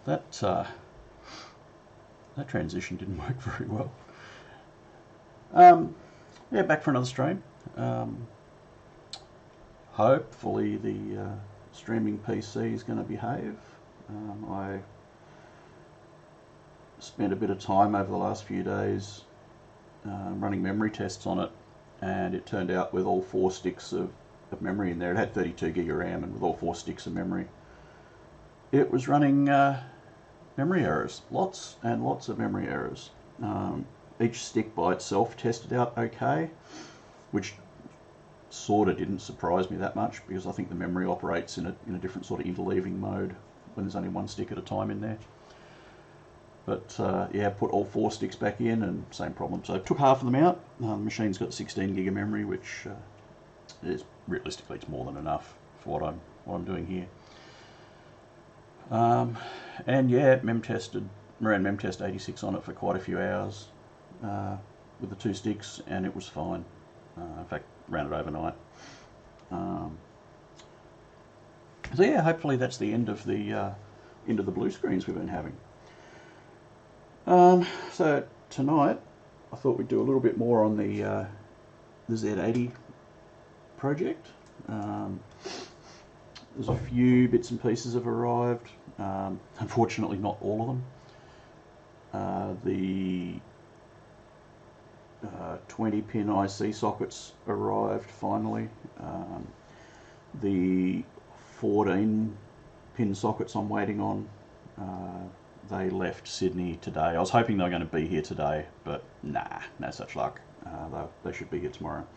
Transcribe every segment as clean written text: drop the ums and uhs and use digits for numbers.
that transition didn't work very well. Yeah, back for another stream. Hopefully the streaming PC is going to behave. I spent a bit of time over the last few days running memory tests on it, and it turned out with all 4 sticks of memory in there, it had 32 gig of RAM, and with all 4 sticks of memory, it was running memory errors, lots and lots of memory errors. Each stick by itself tested out okay, which sort of didn't surprise me that much, because I think the memory operates in a different sort of interleaving mode when there's only 1 stick at a time in there. But yeah, put all 4 sticks back in and same problem. So took half of them out. The machine's got 16 gig of memory, which is realistically it's more than enough for what I'm doing here. And yeah, ran memtest 86 on it for quite a few hours with the 2 sticks, and it was fine. In fact, ran it overnight. So yeah, hopefully that's the end of the blue screens we've been having. So tonight I thought we'd do a little bit more on the Z80 project. There's a few bits and pieces have arrived. Unfortunately, not all of them. The 20-pin IC sockets arrived finally. The 14-pin sockets I'm waiting on, they left Sydney today. I was hoping they were going to be here today, but nah, no such luck. They should be here tomorrow.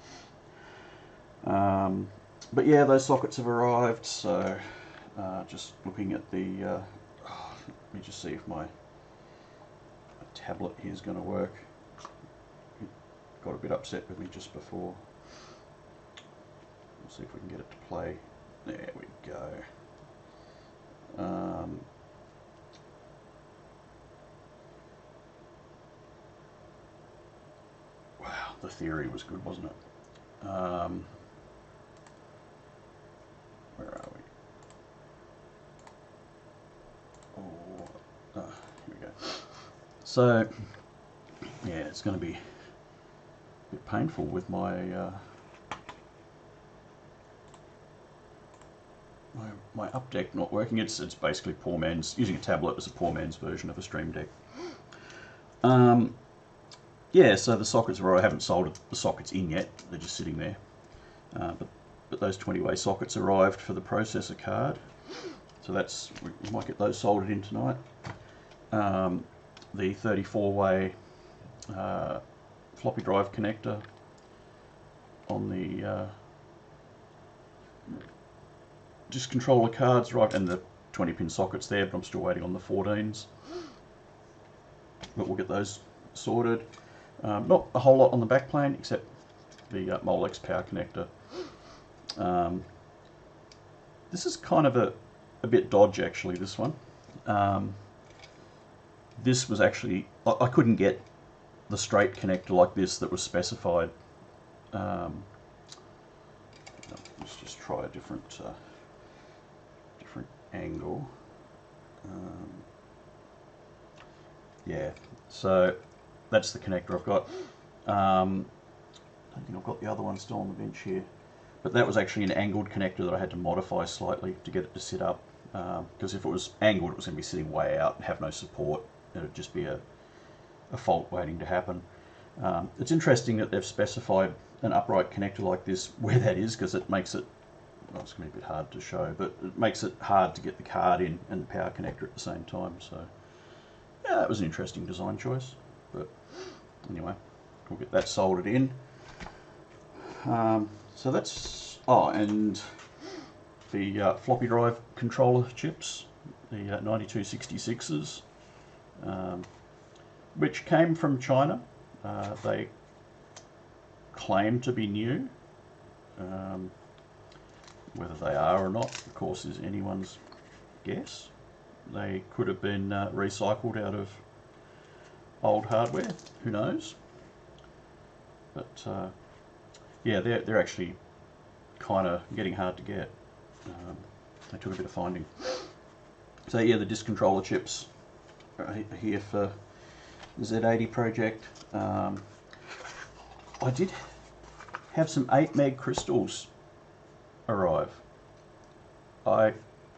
But yeah, those sockets have arrived, so just looking at the... let me just see if my tablet here is going to work. It got a bit upset with me just before. We'll see if we can get it to play. There we go. Wow, the theory was good, wasn't it? Where are we? Oh, here we go. So, yeah, it's going to be a bit painful with my my up deck not working. It's basically poor man's, using a tablet as a poor man's version of a Stream Deck. Yeah, so the sockets I haven't soldered the sockets in yet. They're just sitting there. But those 20-way sockets arrived for the processor card. So we might get those soldered in tonight. The 34-way floppy drive connector on the disk controller cards arrived, and the 20-pin sockets there, but I'm still waiting on the 14s. But we'll get those sorted. Not a whole lot on the backplane, except the Molex power connector. This is kind of a bit dodge, actually, this one. This was actually... I couldn't get the straight connector like this that was specified. Let's just try a different angle. Yeah, so that's the connector I've got. I don't think I've got the other one still on the bench here, but that was actually an angled connector that I had to modify slightly to get it to sit up, because if it was angled it was going to be sitting way out and have no support. It would just be a fault waiting to happen. It's interesting that they've specified an upright connector like this where that is, because it makes it, well, it's going to be a bit hard to show, but it makes it hard to get the card in and the power connector at the same time. So yeah, that was an interesting design choice. But anyway, we'll get that soldered in. So that's, and the floppy drive controller chips, the 9266s, which came from China. They claim to be new. Whether they are or not, of course, is anyone's guess. They could have been recycled out of old hardware, who knows. But yeah, they're actually kind of getting hard to get. They took a bit of finding. So yeah, the disk controller chips are here for the Z80 project. I did have some 8 meg crystals arrive. I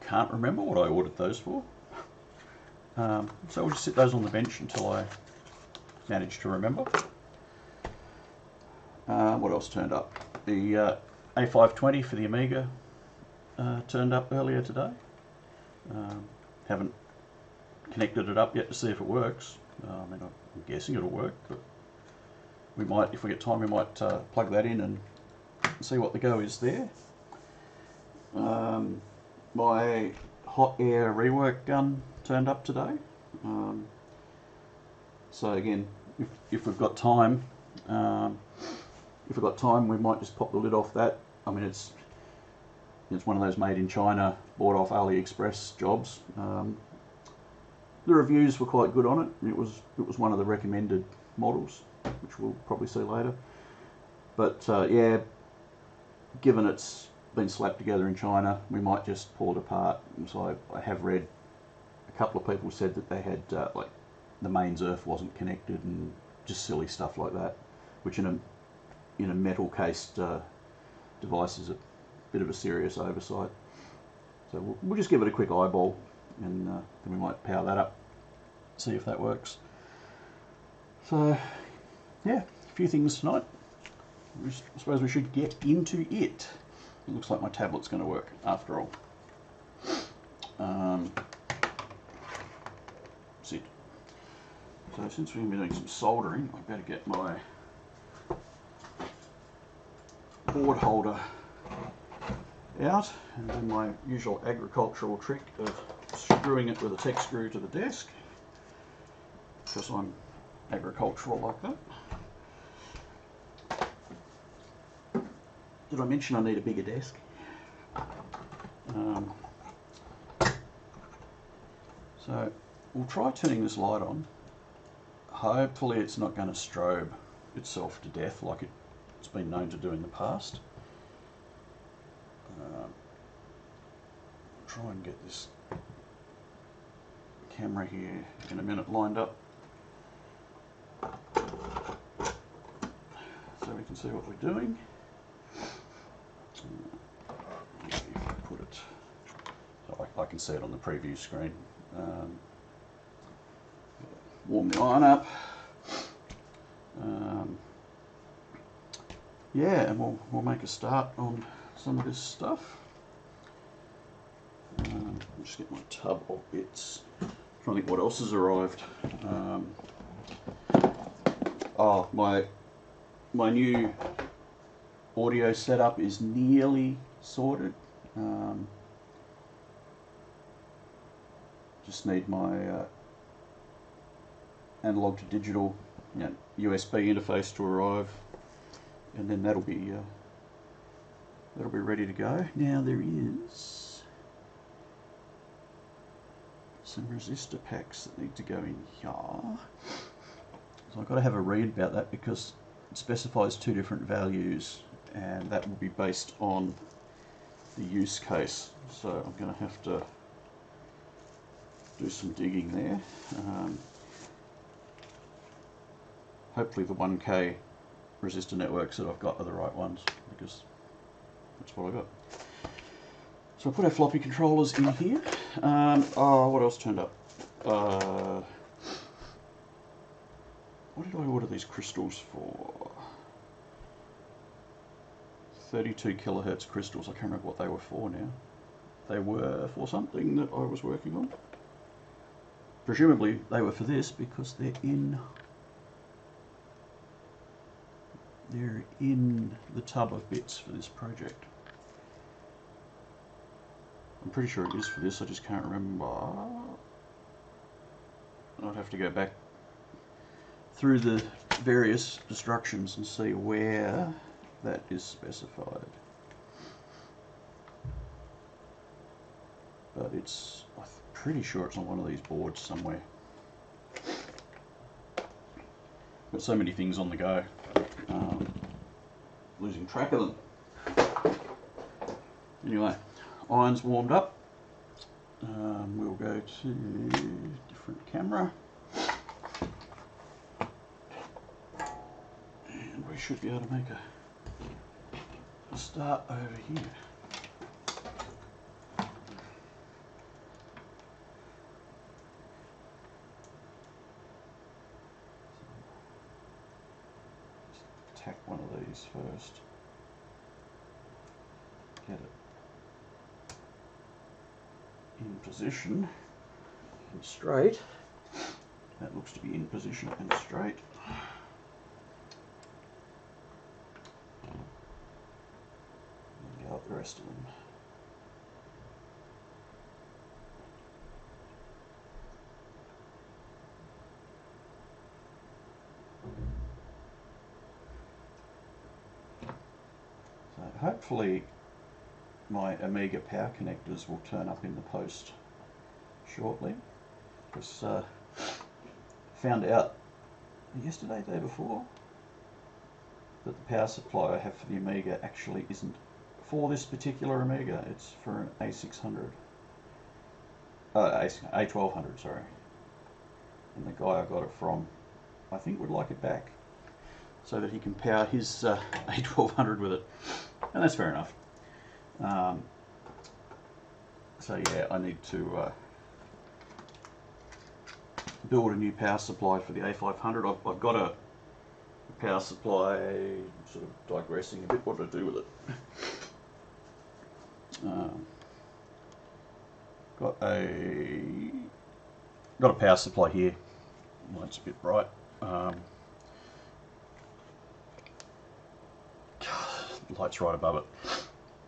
can't remember what I ordered those for. So we'll just sit those on the bench until I manage to remember. What else turned up? The A520 for the Amiga turned up earlier today. Haven't connected it up yet to see if it works. I mean, I'm guessing it'll work, but we might, if we get time, we might plug that in and see what the go is there. My hot air rework gun turned up today. So again, if we've got time, we might just pop the lid off that. I mean, it's one of those made in China, bought off AliExpress jobs. The reviews were quite good on it. It was one of the recommended models, which we'll probably see later. But yeah, given it's been slapped together in China, we might just pull it apart. And so I have read a couple of people said that they had like the mains earth wasn't connected and just silly stuff like that, which in a metal cased device is a bit of a serious oversight. So we'll just give it a quick eyeball, and then we might power that up, see if that works. So yeah, a few things tonight. I suppose we should get into it. It looks like my tablet's going to work after all. Sit. So since we're going to be doing some soldering, I better get my board holder out and do my usual agricultural trick of screwing it with a tech screw to the desk, because I'm agricultural like that. Did I mention I need a bigger desk? So we'll try turning this light on. Hopefully it's not going to strobe itself to death like it's been known to do in the past. Try and get this camera here in a minute lined up so we can see what we're doing. If I put it, so I can see it on the preview screen. Warm the iron up. Yeah, and we'll make a start on some of this stuff. I'll just get my tub of bits. Trying to think what else has arrived. Oh, my new audio setup is nearly sorted. Just need my analog to digital, USB interface to arrive, and then that'll be ready to go. Now there is some resistor packs that need to go in here. So I've got to have a read about that because it specifies 2 different values, and that will be based on the use case. So I'm going to have to do some digging there. Hopefully the 1K resistor networks that I've got are the right ones, because that's what I got. So I'll put our floppy controllers in here. Oh, what else turned up? What did I order these crystals for? 32 kilohertz crystals. I can't remember what they were for now. They were for something that I was working on. Presumably they were for this because they're in the tub of bits for this project. I'm pretty sure it is for this, I just can't remember. I'd have to go back through the various instructions and see where that is specified. But I'm pretty sure it's on one of these boards somewhere. Got so many things on the go, losing track of them. Anyway, iron's warmed up. We'll go to different camera. And we should be able to make a start over here. Tack one of these first. Get it in position and straight. That looks to be in position and straight. And go up the rest of them. So hopefully my Amiga power connectors will turn up in the post shortly, because found out yesterday, day before, that the power supply I have for the Amiga actually isn't for this particular Amiga, it's for an A600, A1200, sorry, and the guy I got it from I think would like it back so that he can power his A1200 with it, and that's fair enough. So yeah, I need to build a new power supply for the A500. I've got a power supply, sort of digressing a bit, what to do with it. Got a power supply here. Well, it's a bit bright. The light's right above it,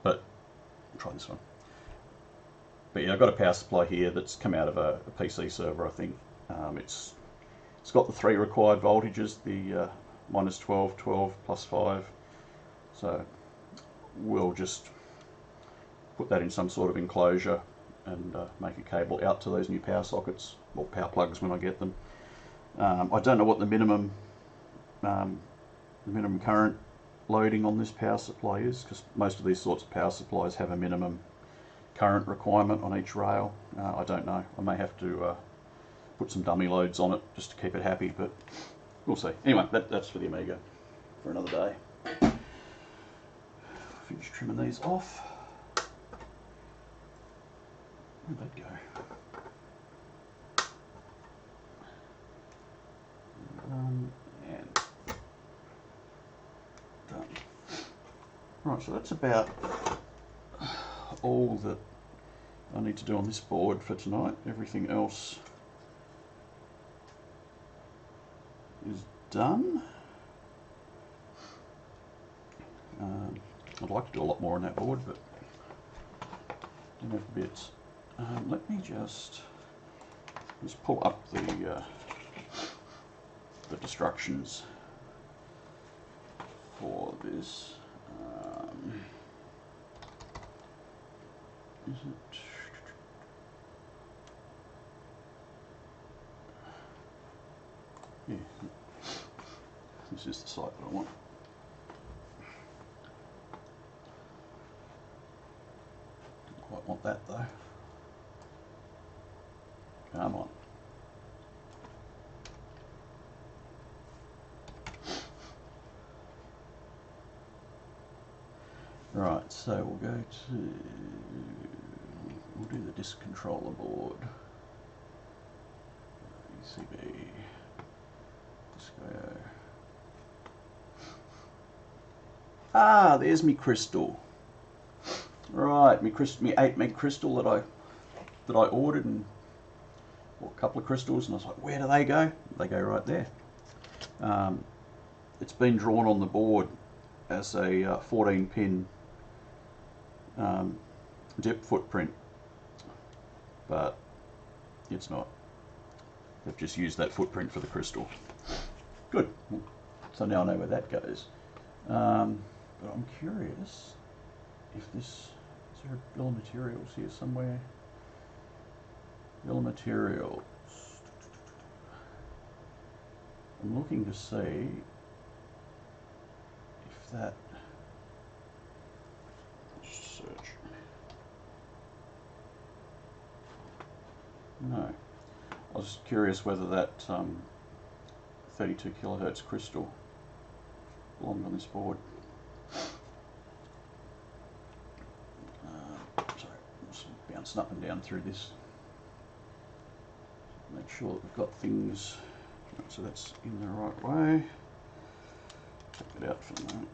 but I'll try this one. But yeah, I've got a power supply here that's come out of a PC server, I think. It's got the 3 required voltages, the minus 12, 12, plus 5. So we'll just put that in some sort of enclosure and make a cable out to those new power sockets, or power plugs when I get them. I don't know what the minimum current loading on this power supply is, because most of these sorts of power supplies have a minimum current requirement on each rail. I don't know. I may have to put some dummy loads on it just to keep it happy, but we'll see. Anyway, that's for the Amiga for another day. Finish trimming these off. Where'd that go? And done. Right, so that's about all that I need to do on this board for tonight. Everything else is done. I'd like to do a lot more on that board, but don't have bits. Let me just pull up the instructions for this. Is it? Yeah. This is the site that I want. Didn't quite want that though. Come on. Right, so we'll go to, we'll do the disk controller board. ECB, Disco. Ah, there's me crystal. Right, me 8 meg crystal that I ordered, and or a couple of crystals, and I was like, where do they go? They go right there. It's been drawn on the board as a 14 pin dip footprint, but it's not. They've just used that footprint for the crystal. Good. So now I know where that goes. But I'm curious if this, is there a bill of materials here somewhere? Bill of materials. I'm looking to see if that, just search. No. I was just curious whether that 32 kilohertz crystal belonged on this board. Sorry, I'm just bouncing up and down through this. Make sure that we've got things, so that's in the right way. Take that out for the moment.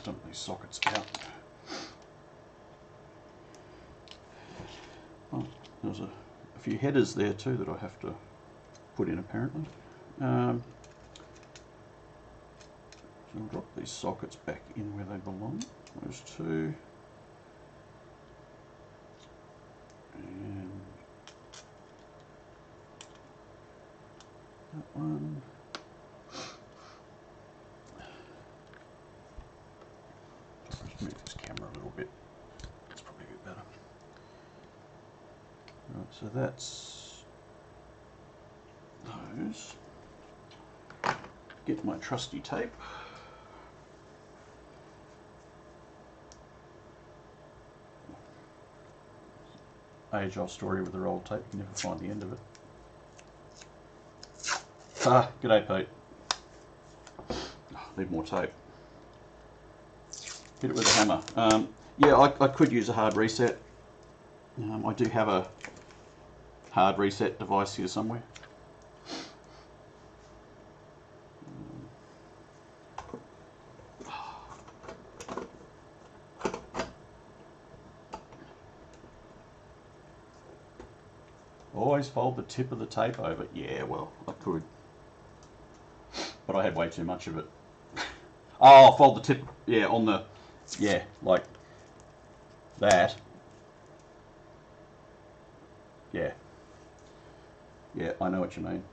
Dump these sockets out. Oh, there's a few headers there too that I have to put in apparently. So I'll drop these sockets back in where they belong. Those two. And that one. Let's move this camera a little bit. That's probably a bit better. Right, so that's those. Get my trusty tape. Age-old story with the rolled tape, you never find the end of it. Ah, g'day Pete. Need more tape. Hit it with a hammer. Yeah, I could use a hard reset. I do have a hard reset device here somewhere. Always fold the tip of the tape over. Yeah, well, I could. But I had way too much of it. Oh, fold the tip, yeah, on the, yeah, like that. Yeah. Yeah, I know what you mean.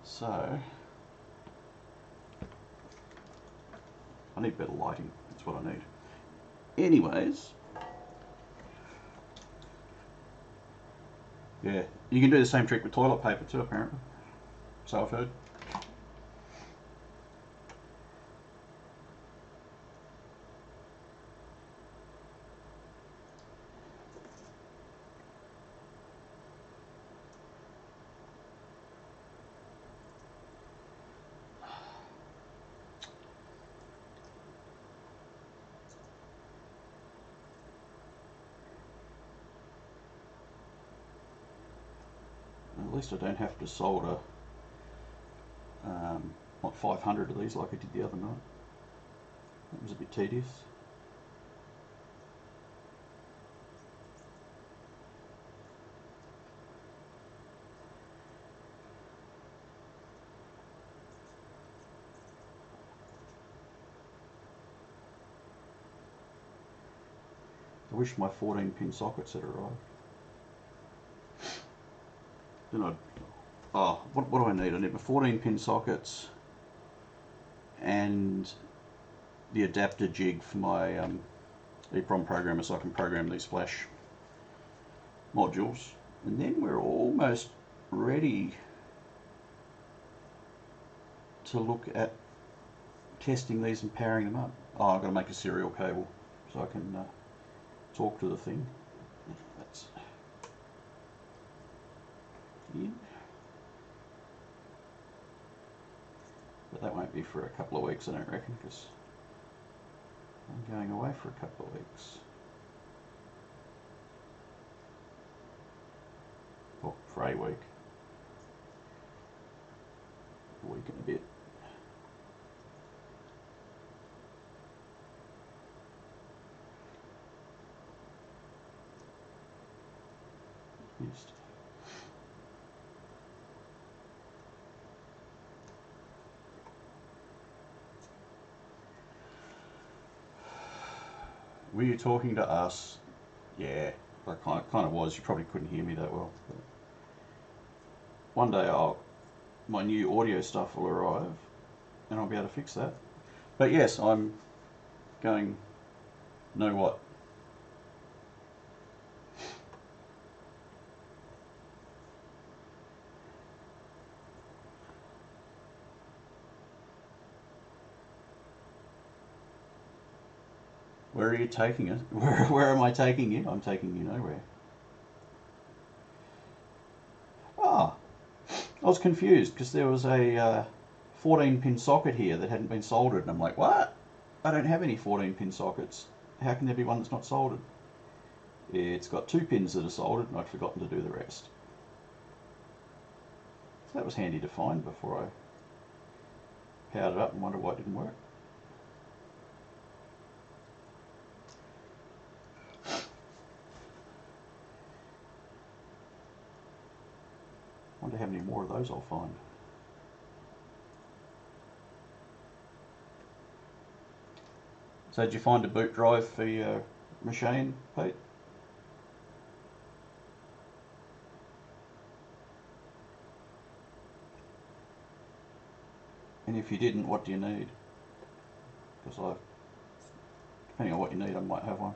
So, I need better lighting. That's what I need. Anyways. Yeah, you can do the same trick with toilet paper too, apparently. So I've heard. At least I don't have to solder what 500 of these like I did the other night. That was a bit tedious. I wish my 14-pin sockets had arrived. Then I'd, oh, what do I need? I need my 14-pin sockets and the adapter jig for my EEPROM programmer so I can program these flash modules. And then we're almost ready to look at testing these and powering them up. Oh, I've got to make a serial cable so I can talk to the thing. That's in. But that won't be for a couple of weeks, I don't reckon, because I'm going away for a couple of weeks. Well, for a week. A week and a bit. Missed. Were you talking to us? Yeah, I kind of was. You probably couldn't hear me that well. But one day my new audio stuff will arrive and I'll be able to fix that. But yes, I'm going, know what? where are you taking us? Where am I taking you? I'm taking you nowhere. Ah, I was confused because there was a 14-pin socket here that hadn't been soldered, and I'm like, what? I don't have any 14-pin sockets. How can there be one that's not soldered? It's got 2 pins that are soldered, and I'd forgotten to do the rest. So that was handy to find before I powered it up and wondered why it didn't work. Wonder how many more of those I'll find. So did you find a boot drive for your machine, Pete? And if you didn't, what do you need? Because depending on what you need, I might have one.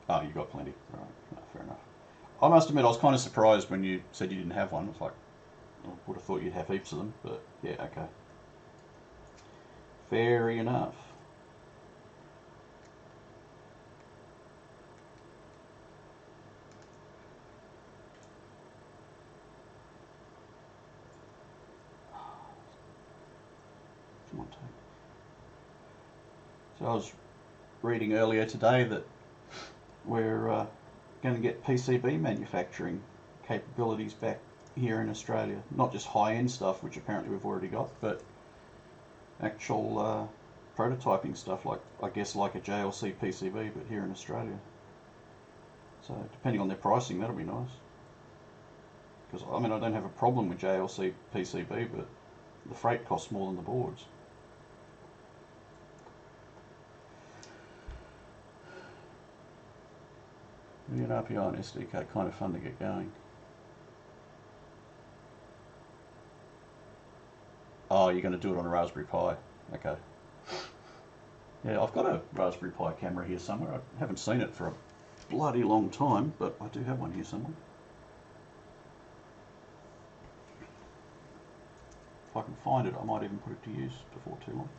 Oh, you got plenty. Right, no, fair enough. I must admit, I was kind of surprised when you said you didn't have one. I was like, I would have thought you'd have heaps of them, but yeah, okay. Fair enough. Come on, take. So I was reading earlier today that we're going to get PCB manufacturing capabilities back here in Australia. Not just high-end stuff, which apparently we've already got, but actual prototyping stuff, like I guess like a JLC PCB, but here in Australia. So depending on their pricing, that'll be nice. Because I mean, I don't have a problem with JLC PCB, but the freight costs more than the boards. An RPI and SDK, kind of fun to get going. Oh, you're going to do it on a Raspberry Pi. Okay. Yeah, I've got a Raspberry Pi camera here somewhere. I haven't seen it for a bloody long time, but I do have one here somewhere. If I can find it, I might even put it to use before too long.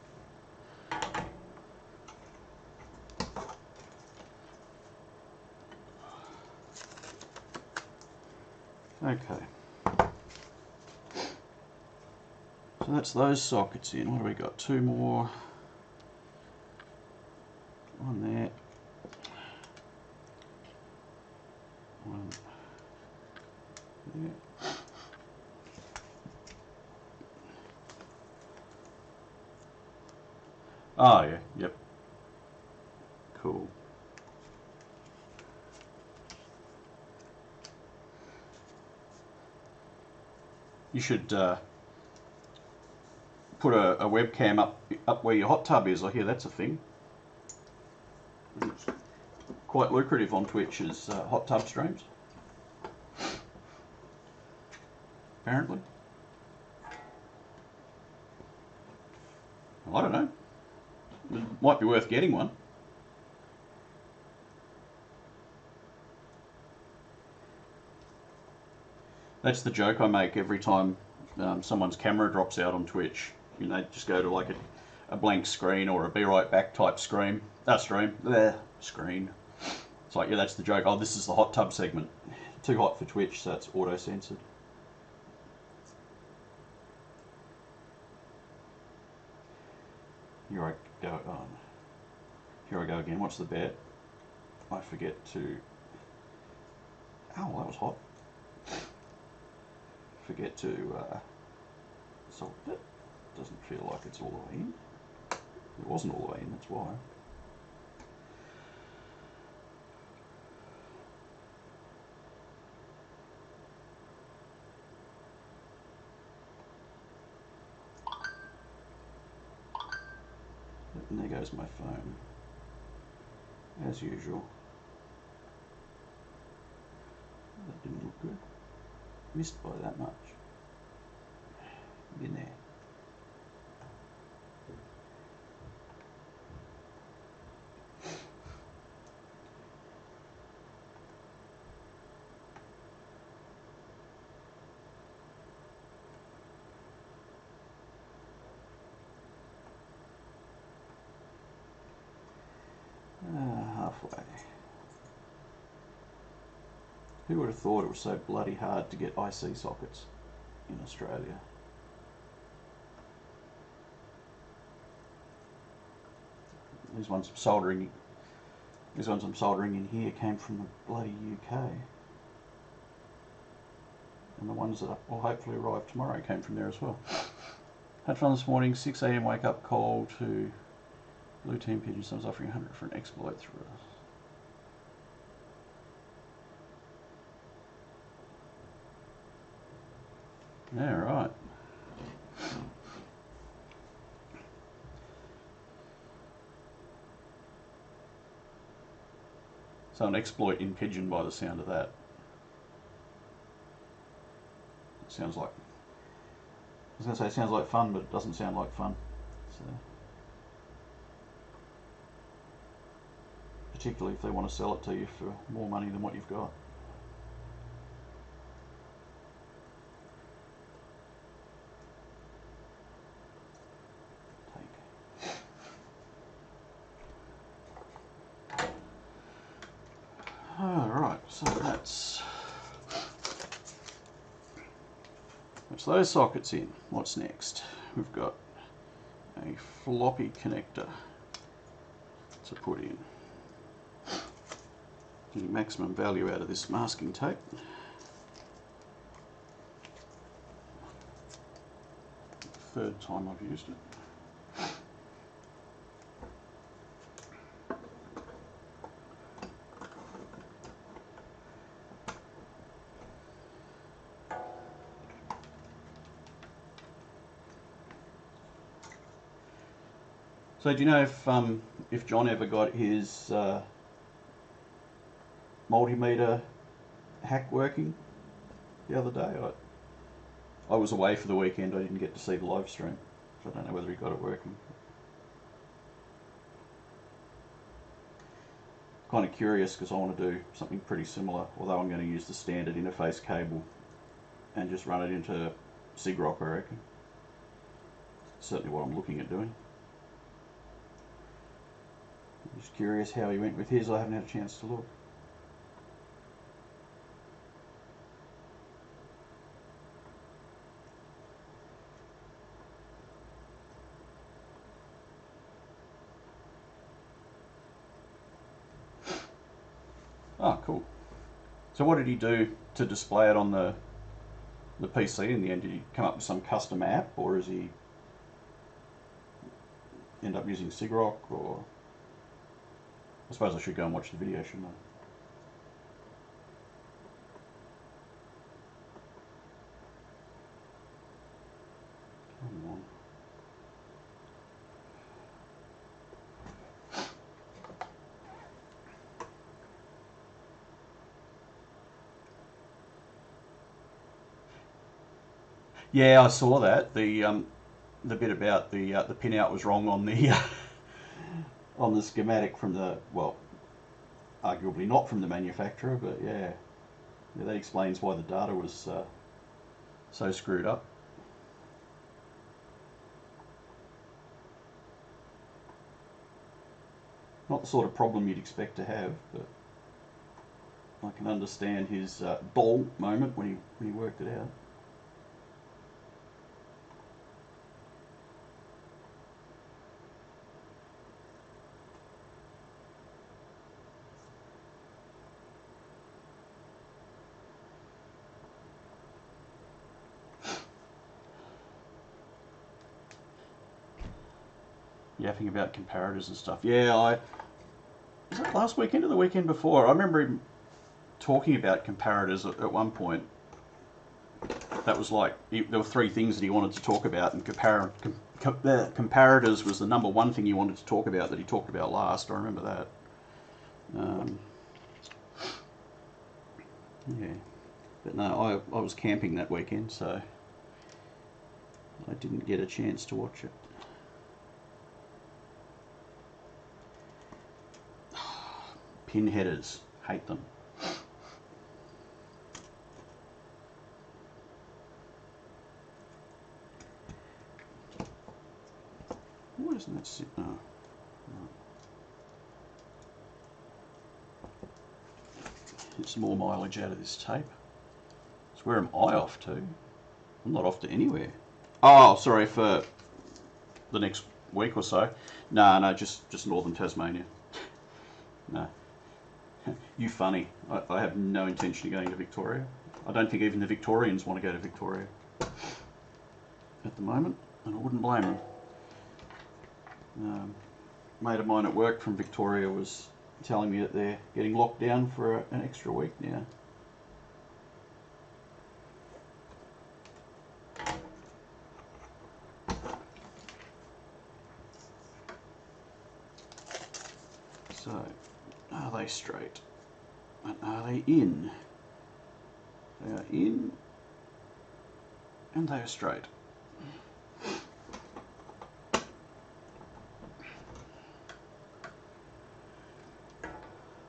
Okay. So that's those sockets in. What do we got? 2 more. One there. One there. Oh yeah, yep. Cool. You should put a webcam up where your hot tub is. I hear that's a thing. It's quite lucrative on Twitch as hot tub streams. Apparently. Well, I don't know. It might be worth getting one. That's the joke I make every time someone's camera drops out on Twitch. You know, just go to like a blank screen or a be right back type screen. Screen. It's like, yeah, that's the joke. Oh, this is the hot tub segment. Too hot for Twitch, so it's auto-censored. Here I go. Here I go again. What's the bet? I forget to... Ow, that was hot. Forget to salt it. Doesn't feel like it's all the way in. It wasn't all the way in, that's why. And there goes my phone. As usual. That didn't look good. Missed by that much. Get in there. Who would have thought it was so bloody hard to get IC sockets in Australia? These ones I'm soldering in here came from the bloody UK. And the ones that will hopefully arrive tomorrow came from there as well. Had fun this morning, 6 AM wake up call to Blue Team Pigeon. Someone's offering 100 for an exploit through us. Yeah, right. So an exploit in Pigeon by the sound of that. It sounds like, I was going to say it sounds like fun, but it doesn't sound like fun. So, particularly if they want to sell it to you for more money than what you've got. Alright, so that's those sockets in. What's next? We've got a floppy connector to put in. Getting maximum value out of this masking tape. Third time I've used it. So do you know if John ever got his multimeter hack working the other day? I was away for the weekend. I didn't get to see the live stream, so I don't know whether he got it working. Kind of curious because I want to do something pretty similar, although I'm going to use the standard interface cable and just run it into SIGROC, I reckon. Certainly what I'm looking at doing. I'm just curious how he went with his. I haven't had a chance to look. Oh, cool. So what did he do to display it on the PC in the end? Did he come up with some custom app, or is he end up using SIGROC? Or I suppose I should go and watch the video, shouldn't I? Come on. Yeah, I saw that. The bit about the pinout was wrong on the on the schematic from the, well, arguably not from the manufacturer, but yeah, that explains why the data was so screwed up. Not the sort of problem you'd expect to have, but I can understand his ball moment when he worked it out. Yapping about comparators and stuff. Yeah, was that last weekend or the weekend before? I remember him talking about comparators at one point. That was like, there were three things that he wanted to talk about, and comparators was the number one thing he wanted to talk about that he talked about last. I remember that. Yeah, but no, I was camping that weekend, so I didn't get a chance to watch it. Pin headers, hate them. Why doesn't that sit? Oh, right. get some more mileage out of this tape. So where am I off to? I'm not off to anywhere. Oh, sorry, for the next week or so. No, just northern Tasmania. No. You funny. I have no intention of going to Victoria. I don't think even the Victorians want to go to Victoria at the moment, and I wouldn't blame them. A mate of mine at work from Victoria was telling me that they're getting locked down for an extra week now. So, are they straight? And are they in? They are in, and they are straight.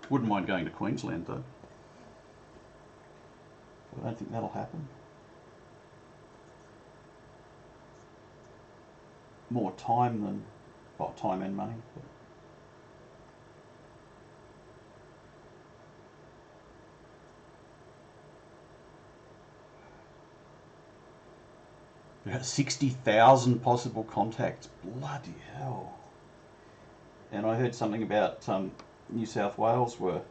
Wouldn't mind going to Queensland though. I don't think that'll happen. More time than, well, time and money. But 60,000 possible contacts. Bloody hell. And I heard something about New South Wales were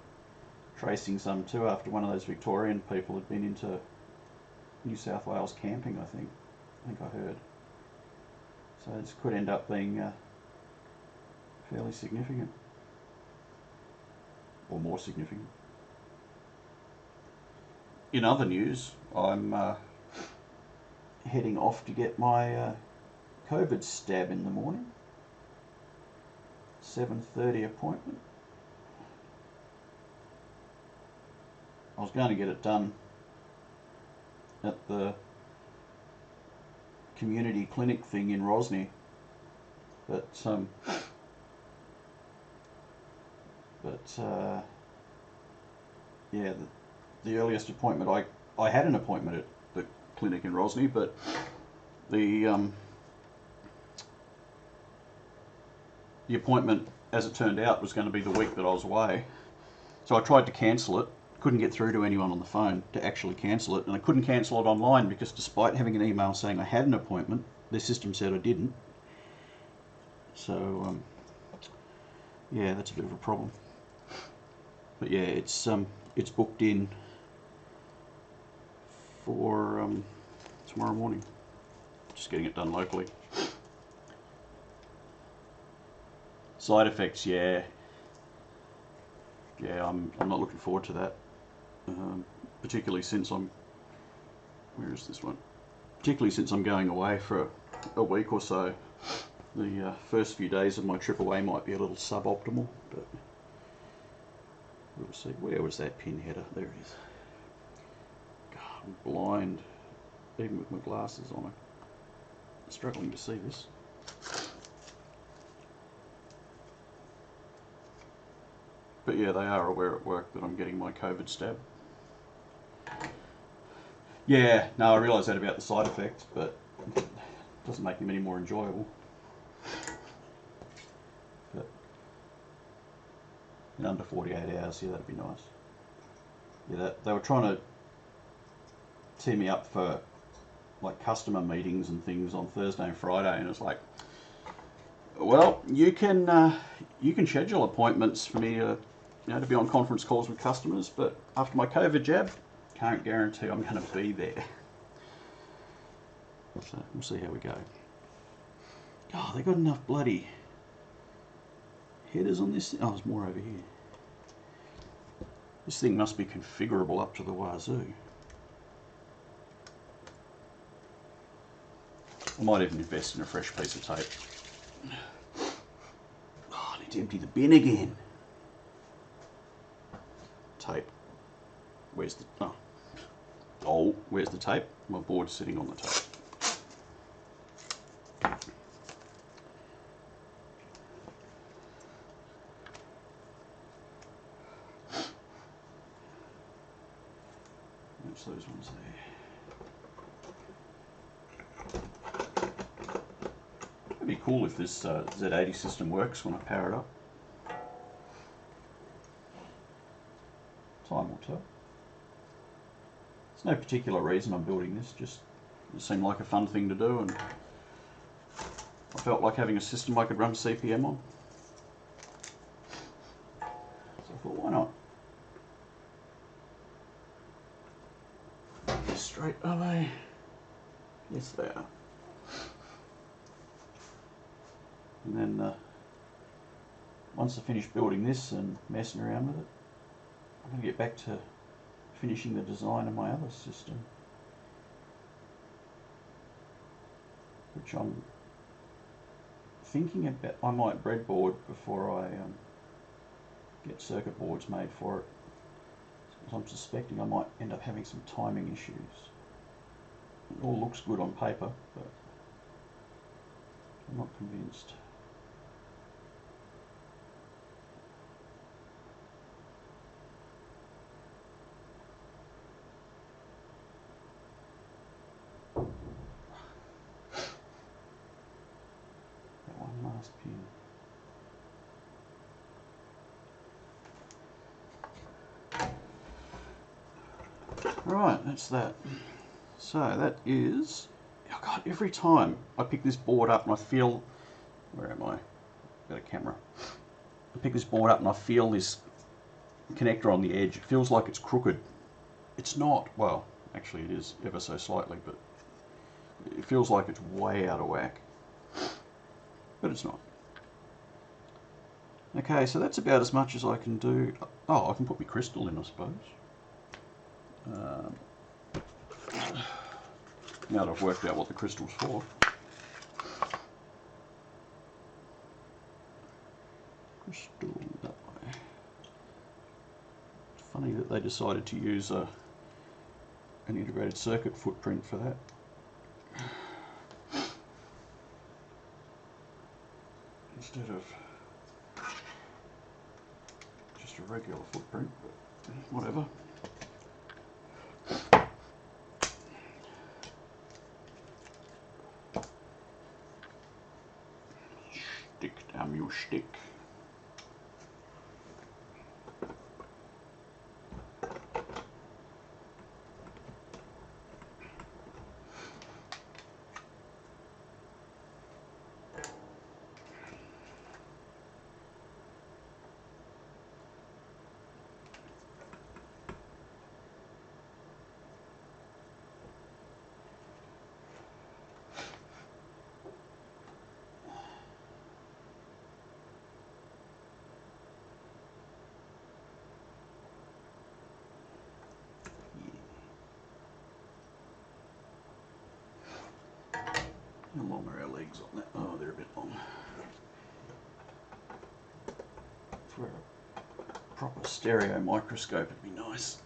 tracing some too after one of those Victorian people had been into New South Wales camping, I think I heard. So this could end up being fairly significant, or more significant. In other news, I'm heading off to get my COVID stab in the morning. 7:30 appointment. I was going to get it done at the community clinic thing in Rosny, but yeah, the earliest appointment I had an appointment at the clinic in Rosny, but the appointment, as it turned out, was going to be the week that I was away. So I tried to cancel it, couldn't get through to anyone on the phone to actually cancel it, and I couldn't cancel it online because despite having an email saying I had an appointment, their system said I didn't. So yeah, that's a bit of a problem. But yeah, it's booked in for tomorrow morning. Just getting it done locally. Side effects, yeah, I'm not looking forward to that. Particularly since where is this one? Particularly since I'm going away for a week or so. The first few days of my trip away might be a little suboptimal, but we'll see. Where was that pin header? There it is. God, I'm blind, even with my glasses on. I'm struggling to see this. But yeah, they are aware at work that I'm getting my COVID stab. Yeah, no, I realise that about the side effects, but it doesn't make them any more enjoyable. But in under 48 hours, yeah, that'd be nice. Yeah, they were trying to tee me up for like customer meetings and things on Thursday and Friday, and it's like, well, you can schedule appointments for me to, to be on conference calls with customers, but after my COVID jab, can't guarantee I'm going to be there. So we'll see how we go. Oh, they got enough bloody headers on this. Oh, there's more over here. This thing must be configurable up to the wazoo. I might even invest in a fresh piece of tape. Oh, I need to empty the bin again. Tape. Where's the... Oh, where's the tape? My board's sitting on the tape. There's those ones there. It'd be cool if this Z80 system works when I power it up. Time will tell. There's no particular reason I'm building this, just it seemed like a fun thing to do, and I felt like having a system I could run CPM on. So I thought, why not? Straight away. Yes, they are. And then once I finish building this and messing around with it, I'm going to get back to finishing the design of my other system, which I'm thinking about. I might breadboard before I get circuit boards made for it. So I'm suspecting I might end up having some timing issues. It all looks good on paper, but I'm not convinced. That one last pin. Right, that's that. So that is, oh God, every time I pick this board up and I feel, where am I? Got a camera. I pick this board up and I feel this connector on the edge. It feels like it's crooked. It's not. Well, actually it is ever so slightly, but it feels like it's way out of whack. But it's not. Okay, so that's about as much as I can do. Oh, I can put my crystal in, I suppose. Now that I've worked out what the crystal's for. Crystal that way. It's funny that they decided to use an integrated circuit footprint for that. Instead of just a regular footprint, but whatever. Stick, damn you, stick. How long are our legs on that? Oh, they're a bit long. For a proper stereo microscope, it'd be nice.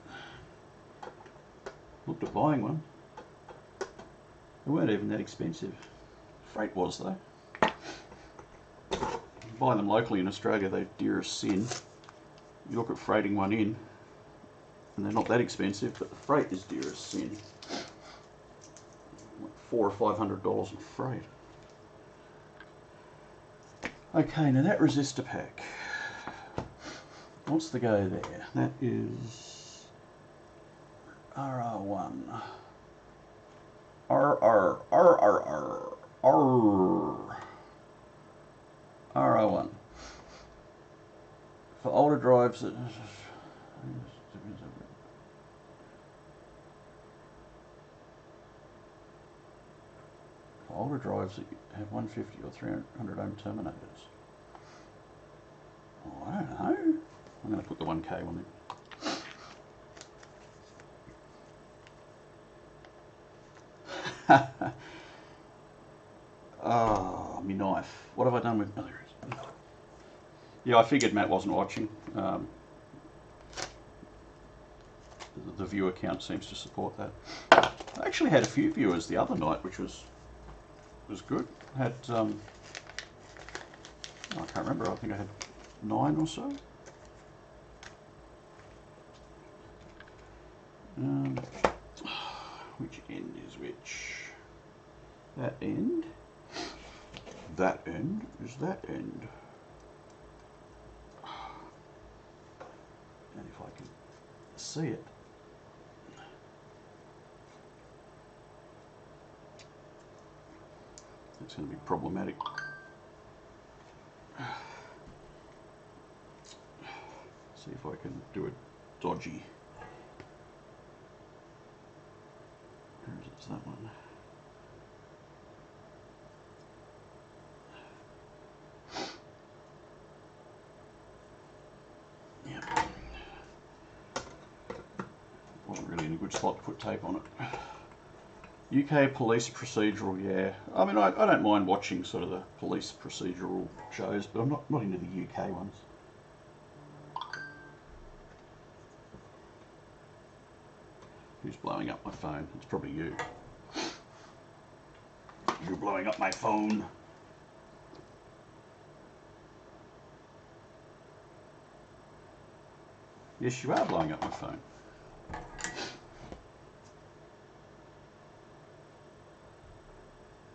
Looked at buying one. They weren't even that expensive. Freight was though. You buy them locally in Australia, they're dear as sin. You look at freighting one in, and they're not that expensive, but the freight is dear as sin. $400 or $500 in freight. Okay, now that resistor pack. What's the go there? That is RR1. RR1. For older drives, older drives that have 150 or 300 ohm terminators. Oh, I don't know. I'm going to put the 1K one in. Oh, my knife. What have I done with... Oh, there it is. Yeah, I figured Matt wasn't watching. The viewer count seems to support that. I actually had a few viewers the other night, which was good. I had, I can't remember, I think I had 9 or so. Which end is which? That end? That end is that end. And if I can see it. It's going to be problematic. See if I can do it dodgy. Where's that one? Yeah. Wasn't really in a good spot to put tape on it. UK police procedural, yeah. I mean, I don't mind watching sort of the police procedural shows, but I'm not into the UK ones. Who's blowing up my phone? It's probably you. You're blowing up my phone. Yes, you are blowing up my phone.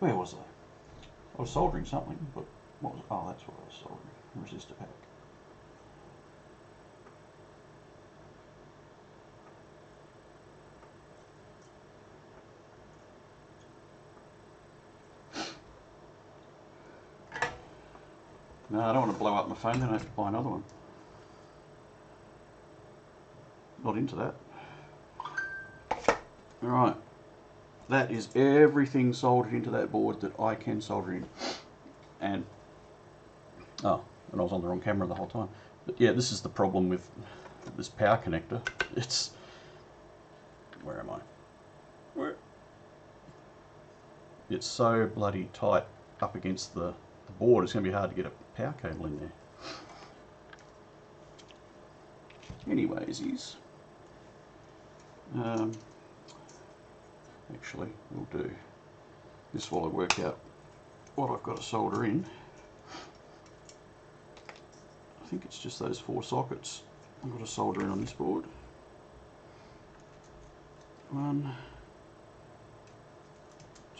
Where was I? I was soldering something, but what was? Oh, that's what I was soldering. Resistor pack. No, I don't want to blow up my phone, then I have to buy another one. Not into that. Alright. That is everything soldered into that board that I can solder in. And I was on the wrong camera the whole time. But yeah, this is the problem with this power connector. It's, where am I? Where? It's so bloody tight up against the board, it's going to be hard to get a power cable in there. Anyways, actually we'll do this while I work out what I've got to solder in. I think it's just those 4 sockets I've got to solder in on this board. 1,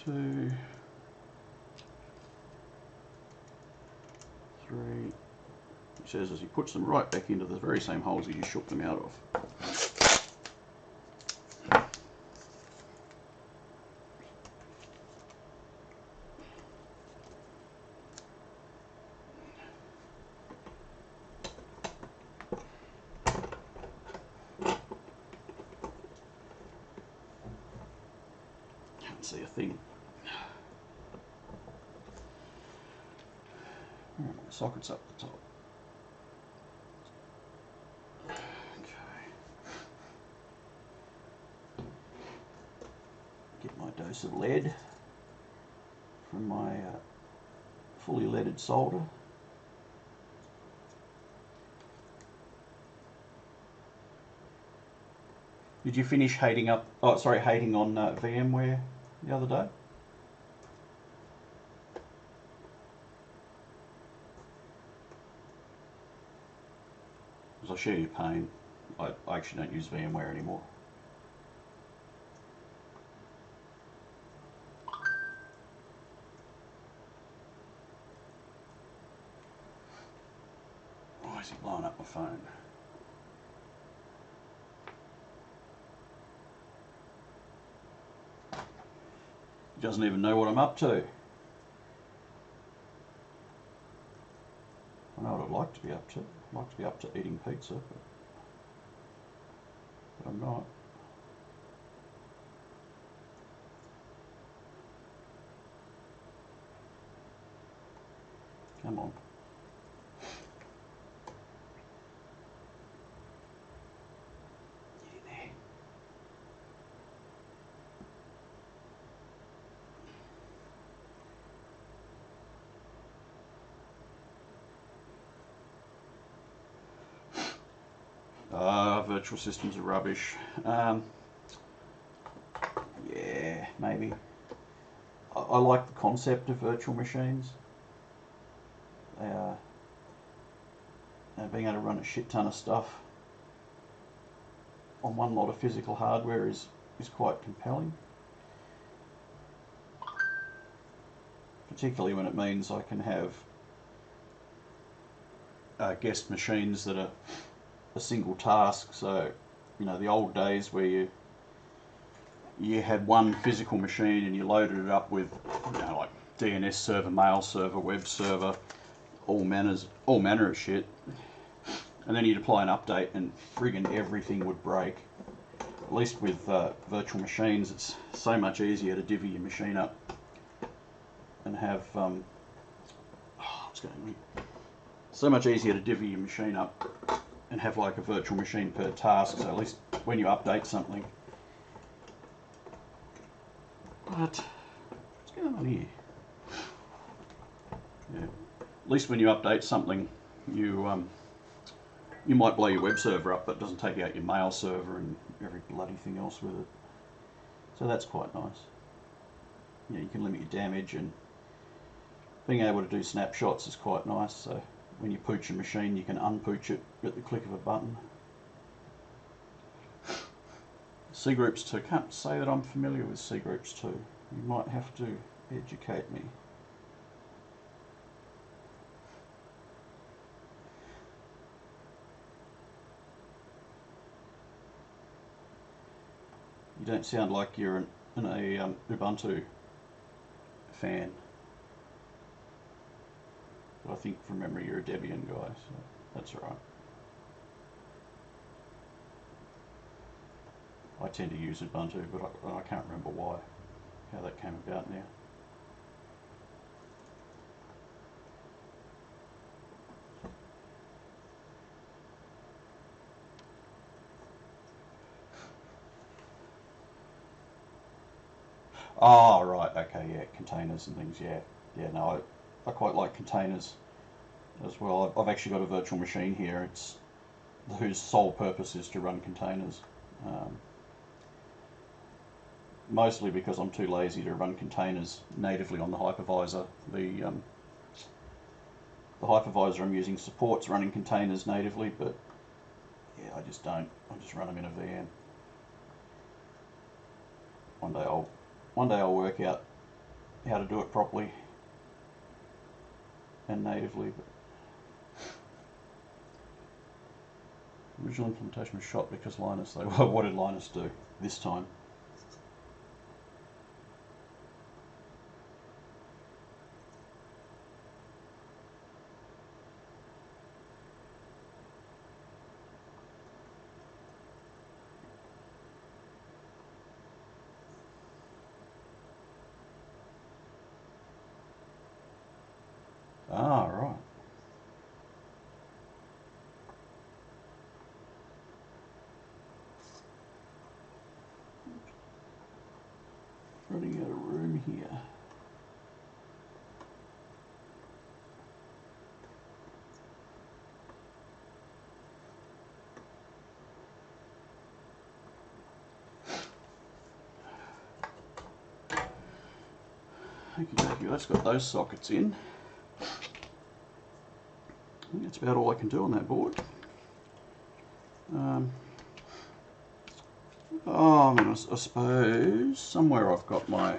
2, 3. He says as he puts them right back into the very same holes he just shook them out of. Can't see a thing. Sockets up the top. Okay. Get my dose of lead from my fully leaded solder. Did you finish hating on VMware the other day? Because I share your pain. I actually don't use VMware anymore. Why is he blowing up my phone? He doesn't even know what I'm up to. I know what I'd like to be up to. I'd like to be up to eating pizza, but I'm not. Come on. Get in there. Virtual systems are rubbish. Yeah, maybe. I like the concept of virtual machines. Being able to run a shit ton of stuff on one lot of physical hardware is quite compelling. Particularly when it means I can have guest machines that are a single task, so you know, the old days where you had one physical machine and you loaded it up with, you know, like DNS server, mail server, web server, all manner of shit, and then you'd apply an update and friggin' everything would break. At least with virtual machines, it's so much easier to divvy your machine up and have so much easier to divvy your machine up and have like a virtual machine per task. So at least when you update something, what's going on here? Yeah. At least when you update something, you might blow your web server up, but it doesn't take out your mail server and every bloody thing else with it. So that's quite nice. Yeah, you can limit your damage, and being able to do snapshots is quite nice. So when you pooch a machine, you can unpooch it at the click of a button. C groups 2. Can't say that I'm familiar with C groups 2. You might have to educate me. You don't sound like you're an Ubuntu fan. But I think from memory you're a Debian guy, so that's alright. I tend to use Ubuntu, but I can't remember why, how that came about now. Oh, right, okay, yeah, containers and things, yeah. Yeah, no, I quite like containers as well. I've actually got a virtual machine here, whose sole purpose is to run containers. Mostly because I'm too lazy to run containers natively on the hypervisor. The hypervisor I'm using supports running containers natively, but yeah, I just don't. I just run them in a VM. One day I'll work out how to do it properly and natively. But original implementation was shot because Linus. What did Linus do this time? Ah, right. Running out of room here. Okay, that's got those sockets in. I think that's about all I can do on that board. I suppose somewhere I've got my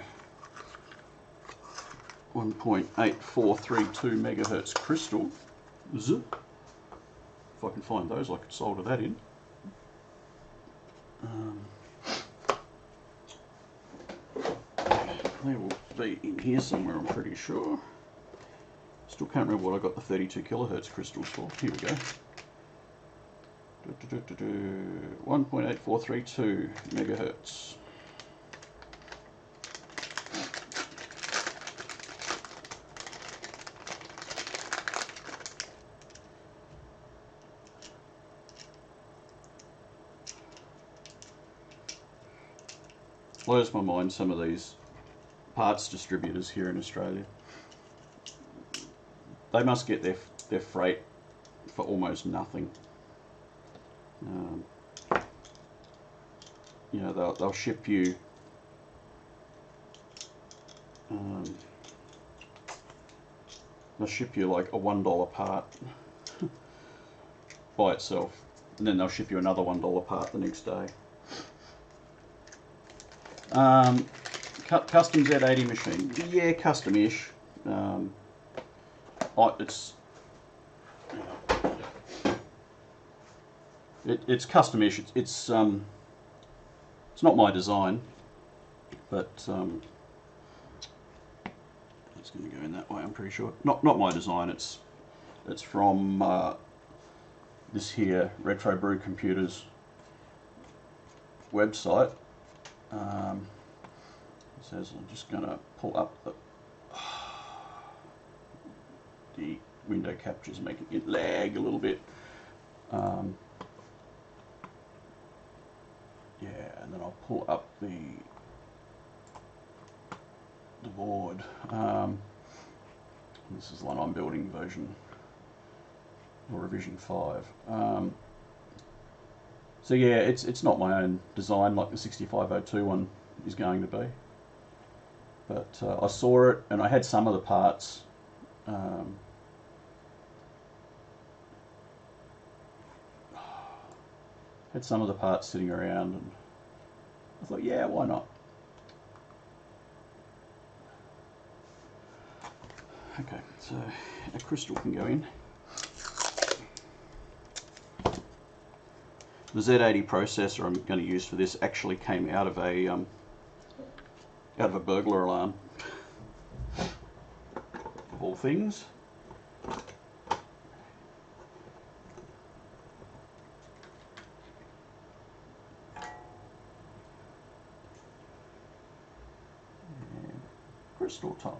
1.8432 megahertz crystal. If I can find those, I could solder that in. They will be in here somewhere, I'm pretty sure. Still can't remember what I got the 32 kilohertz crystals for. Here we go. 1.8432 megahertz. Blows my mind, some of these parts distributors here in Australia. They must get their freight for almost nothing. You know, they'll ship you like a $1 part by itself, and then they'll ship you another $1 part the next day. Custom Z80 machine, yeah, custom-ish. It's custom issued. It's not my design, but it's going to go in that way. I'm pretty sure. Not my design. It's from this here Retro Brew Computers website. It says, I'm just going to pull up the window captures, making it lag a little bit. Yeah, and then I'll pull up the board. This is the one I'm building, version or revision 5. So yeah, it's not my own design like the 6502 one is going to be, but I saw it and I had some of the parts. Had some of the parts sitting around, and I thought, yeah, why not? Okay, so a crystal can go in. The Z80 processor I'm going to use for this actually came out of a burglar alarm, of all things. And crystal time.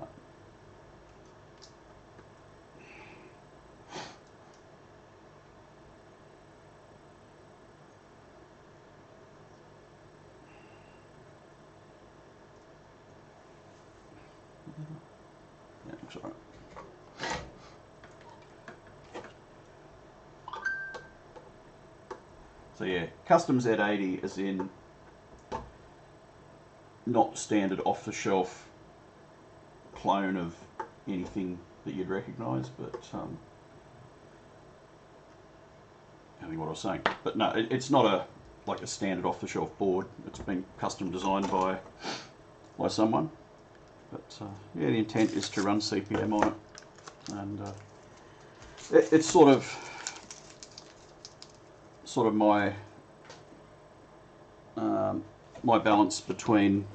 Yeah, looks alright. So yeah, custom Z80 as in not standard off-the-shelf clone of anything that you'd recognise, but I think what I was saying. But no, it's not like a standard off-the-shelf board. It's been custom designed by someone. But yeah, the intent is to run CPM on it, and it's sort of my my balance between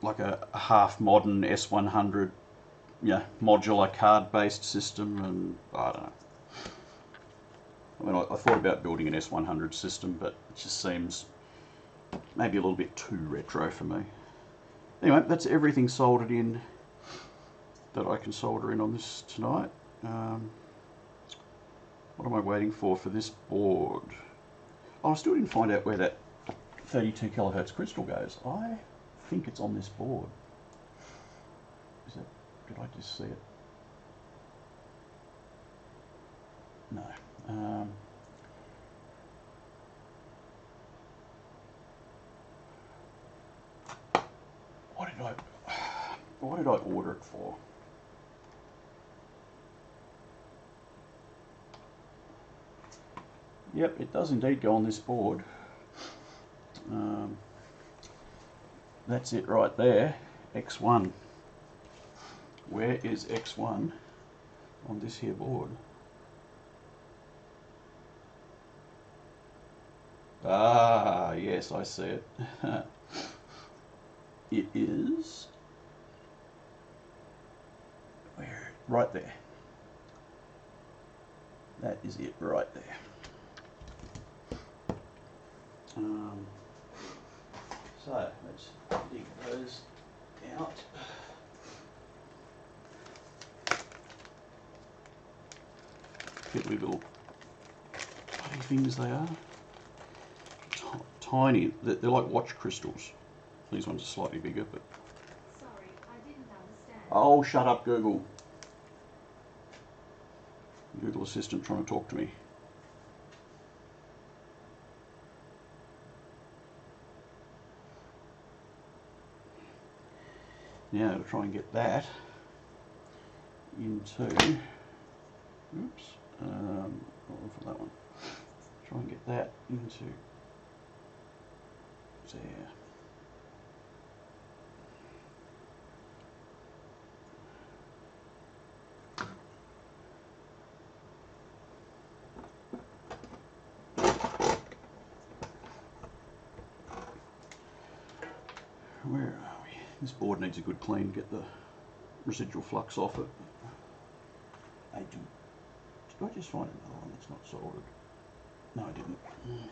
like a half modern S100, modular card-based system, and I don't know. I mean, I thought about building an S100 system, but it just seems maybe a little bit too retro for me. Anyway, that's everything soldered in that I can solder in on this tonight. What am I waiting for this board? Oh, I still didn't find out where that 32 kilohertz crystal goes. I think it's on this board. Is it? Did I just see it? No. What did I order it for? Yep, it does indeed go on this board. That's it right there, X1. Where is X1 on this here board? Ah, yes, I see it. It is right there. That is it right there. So let's dig those out. Get little tiny things they are. Tiny. They're like watch crystals. These ones are slightly bigger, but. Sorry, I didn't understand. Oh, shut up, Google. Google Assistant trying to talk to me. Now to try and get that into, oops, for that one. Try and get that into there. where are we? This board needs a good clean, get the residual flux off it. Did I just find another one that's not soldered? No, I didn't.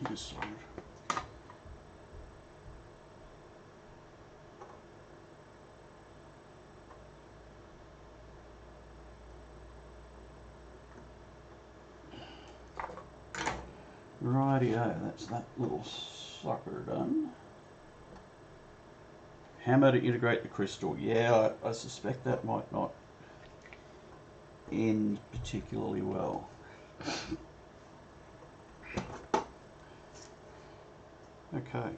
It is soldered. Rightio, that's that little sucker done. Hammer to integrate the crystal. Yeah, I suspect that might not end particularly well. Okay,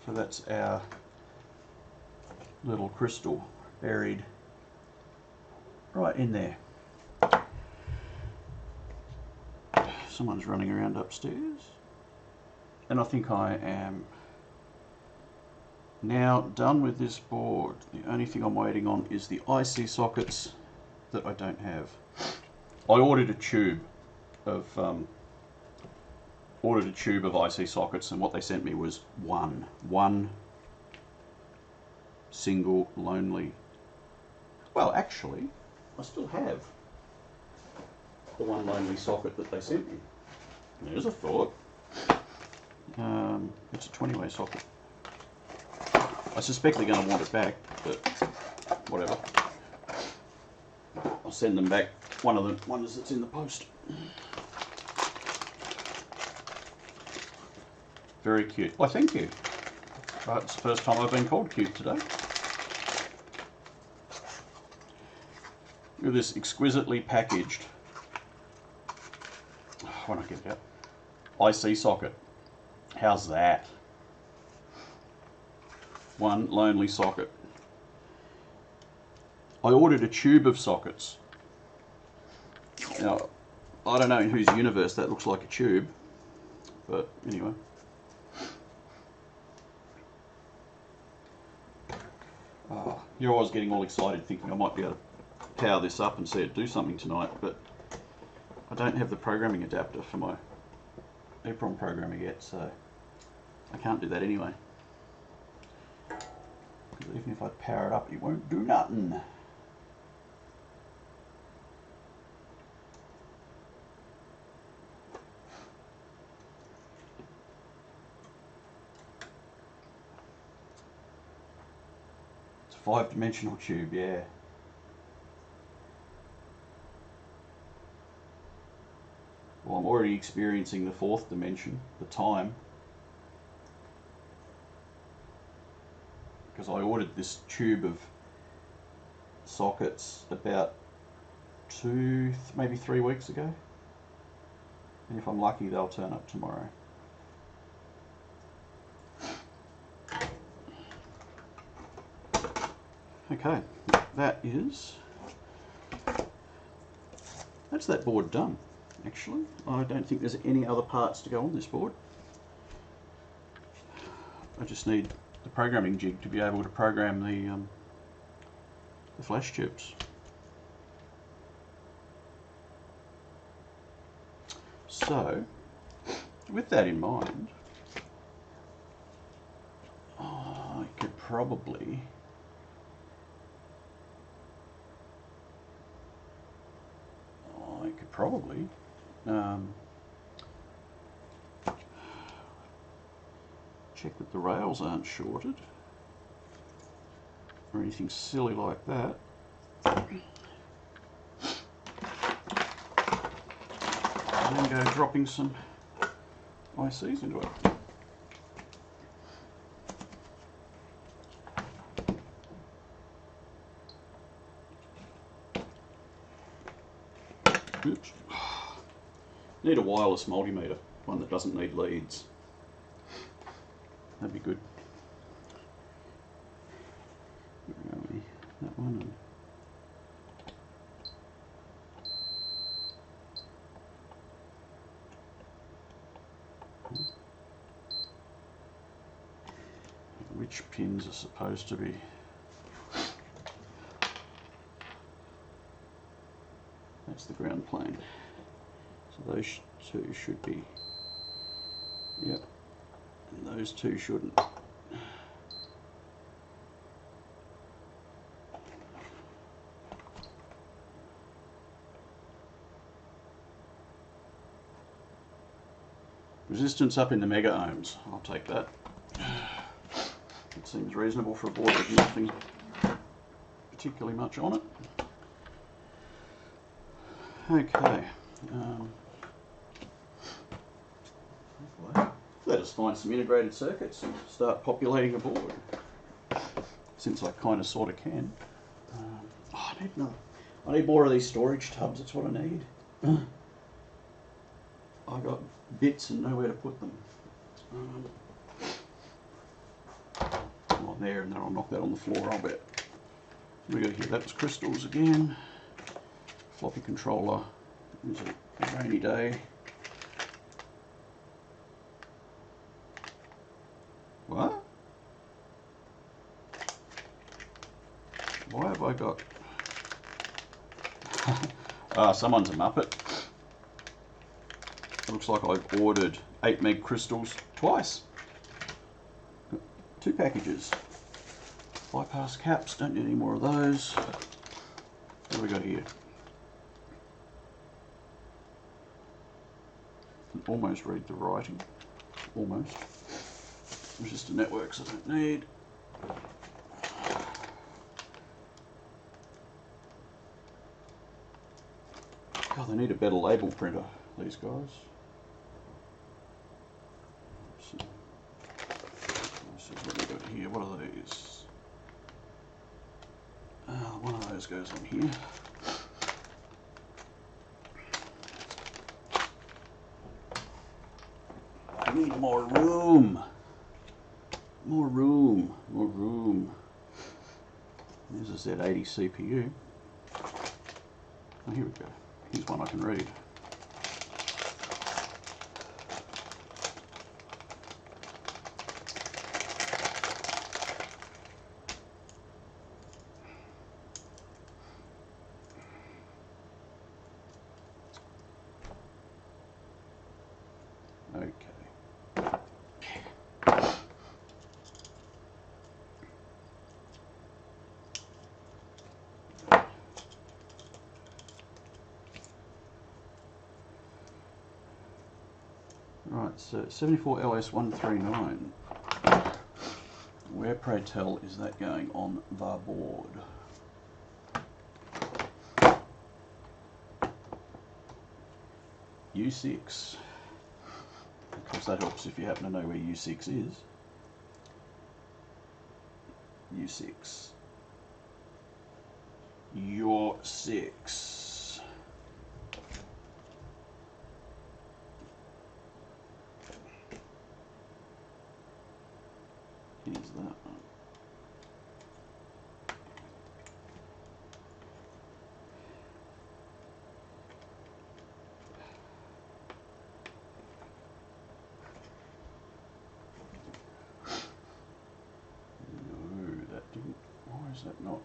so that's our little crystal buried right in there. Someone's running around upstairs, and I think I am now done with this board. The only thing I'm waiting on is the IC sockets that I don't have. I ordered a tube of IC sockets, and what they sent me was one single lonely. Well, actually, I still have the one lonely socket that they sent me. There's a thought. It's a 20-way socket. I suspect they're going to want it back, but whatever. I'll send them back. One of the ones that's in the post. Very cute. Why, thank you. Right, it's the first time I've been called cute today. Look at this exquisitely packaged. When I get it out, IC socket. How's that? One lonely socket. I ordered a tube of sockets. Now, I don't know in whose universe that looks like a tube, but anyway. Here I was getting all excited thinking I might be able to power this up and see it do something tonight, but I don't have the programming adapter for my EEPROM programmer yet, so I can't do that anyway. Because even if I power it up, it won't do nothing. It's a 5-dimensional tube, yeah. Well, I'm already experiencing the 4th dimension, the time. Because I ordered this tube of sockets about 2, maybe 3 weeks ago. And if I'm lucky, they'll turn up tomorrow. Okay, that's that board done. Actually, I don't think there's any other parts to go on this board. I just need the programming jig to be able to program the flash chips. So, with that in mind, I could probably check that the rails aren't shorted or anything silly like that. And then go dropping some ICs into it. Oops. Need a wireless multimeter, one that doesn't need leads. That'd be good. Where are we? That one. Which pins are supposed to be? That's the ground plane. So those two should be, yep, and those two shouldn't. Resistance up in the mega ohms. I'll take that. It seems reasonable for a board with nothing particularly much on it. Okay. Let us find some integrated circuits and start populating a board. Since I kind of sort of can. I need more of these storage tubs. That's what I need. I got bits and nowhere to put them. One there, and then I'll knock that on the floor, I'll bet. We got here, that was crystals again. Floppy controller. It was a rainy day. What? Why have I got... someone's a muppet. It looks like I've ordered 8 meg crystals twice. 2 packages. Bypass caps, don't need any more of those. What do we got here? Can almost read the writing. Almost. Resistor networks I don't need. God, they need a better label printer, these guys. So, this is what we got here. What are these? One of those goes on here. I need more room. More room. More room. There's a Z80 CPU. Oh, here we go. Here's one I can read. Okay. Right, so 74LS139. Where, pray tell, is that going on the board? U6. Of course, that helps if you happen to know where U6 is. U6. Your 6. Here's that one. No, that didn't. Why is that not?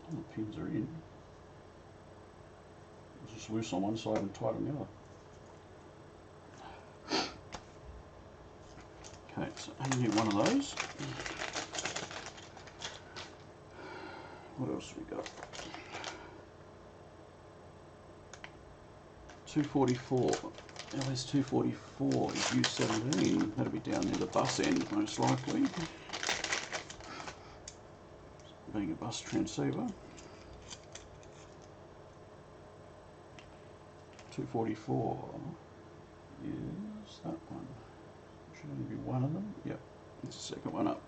All the pins are in. It's just loose on one side and tight on the other. Okay, so I only need one of those. What else we got? 244. LS244 is U17. That'll be down near the bus end, most likely. Being a bus transceiver. 244 is that one. Should only be one of them. Yep, it's the second one up.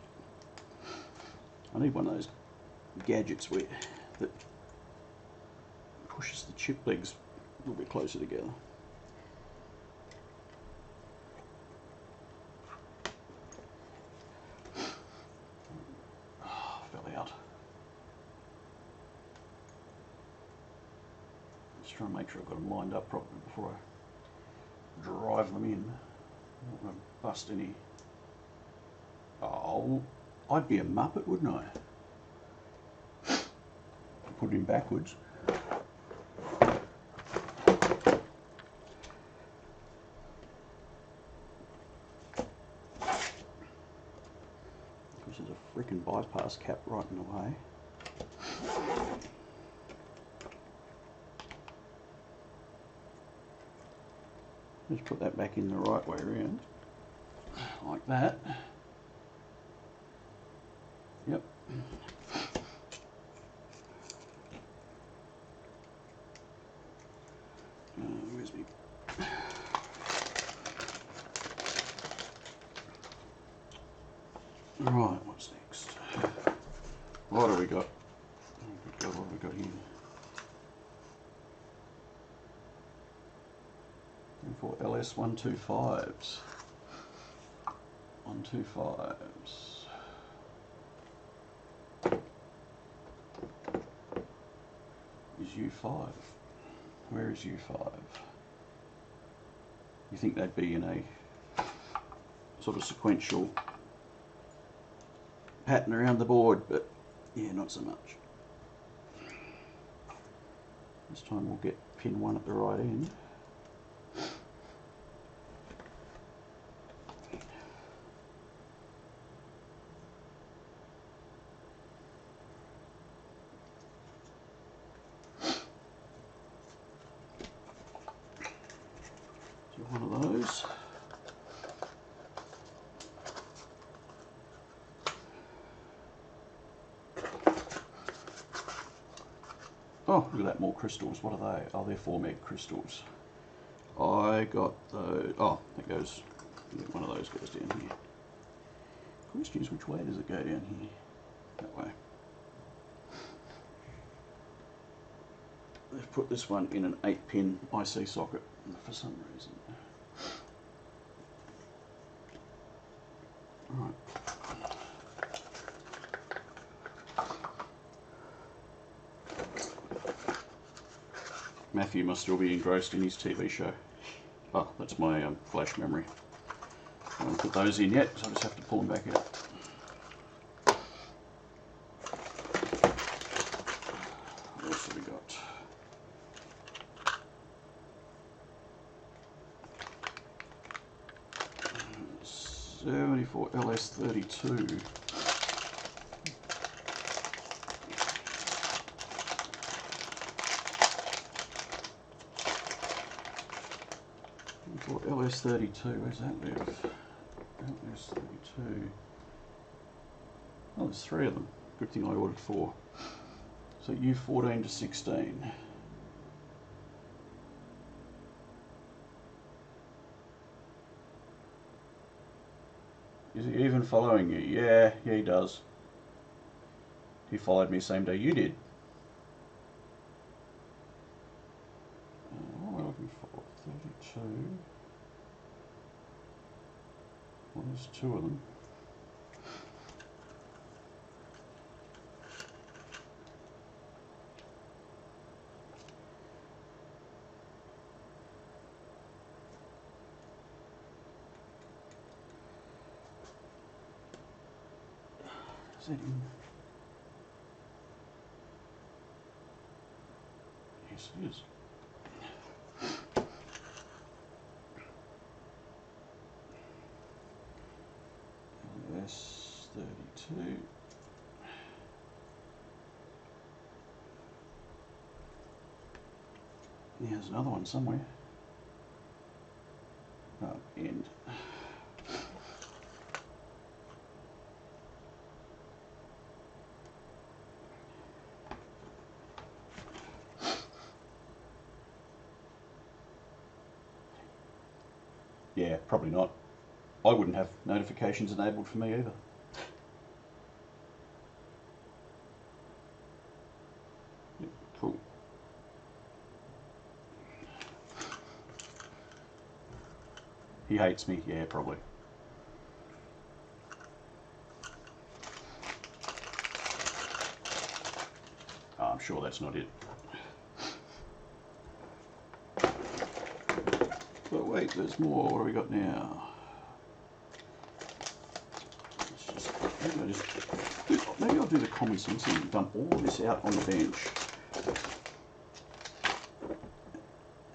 I need one of those gadgets that pushes the chip legs a little bit closer together. Oh, fell out. Just trying to make sure I've got them lined up properly before I drive them in. I don't want to bust any. Oh, I'd be a muppet, wouldn't I? Put it in backwards. Because there's a freaking bypass cap right in the way. Just put that back in the right way around, like that. Yep. Where's me? Right, what's next? What have we got? Oh, good God, what have we got here? For LS 125s. 125s. Is U5? Where is U5? You think they'd be in a sort of sequential pattern around the board, but yeah, not so much. This time we'll get pin 1 at the right end. So one of those. Oh, look at that, more crystals. What are they? Oh, they're 4 meg crystals. I got those. Oh, that goes, yeah, one of those goes down here. Question is, which way does it go down here? That way. They've put this one in an 8-pin IC socket for some reason. Right. Matthew must still be engrossed in his TV show. Oh, that's my flash memory. I haven't put those in yet, so I just have to pull them back out. What else have we got? '74 LS32. LS32, where's that live? LS32. Oh, there's 3 of them. Good thing I ordered 4. So U14 to 16. Is he even following you? Yeah, he does. He followed me the same day you did. What am I looking for? 32. Well, there's 2 of them. Is that in? Yes, it is. LS32. There's another one somewhere. Oh, end. Yeah, probably not. I wouldn't have notifications enabled for me either. Yeah, cool. He hates me, yeah, probably. Oh, I'm sure that's not it. But wait, there's more. What do we got now? Maybe I'll do the common sense and dump all of this out on the bench.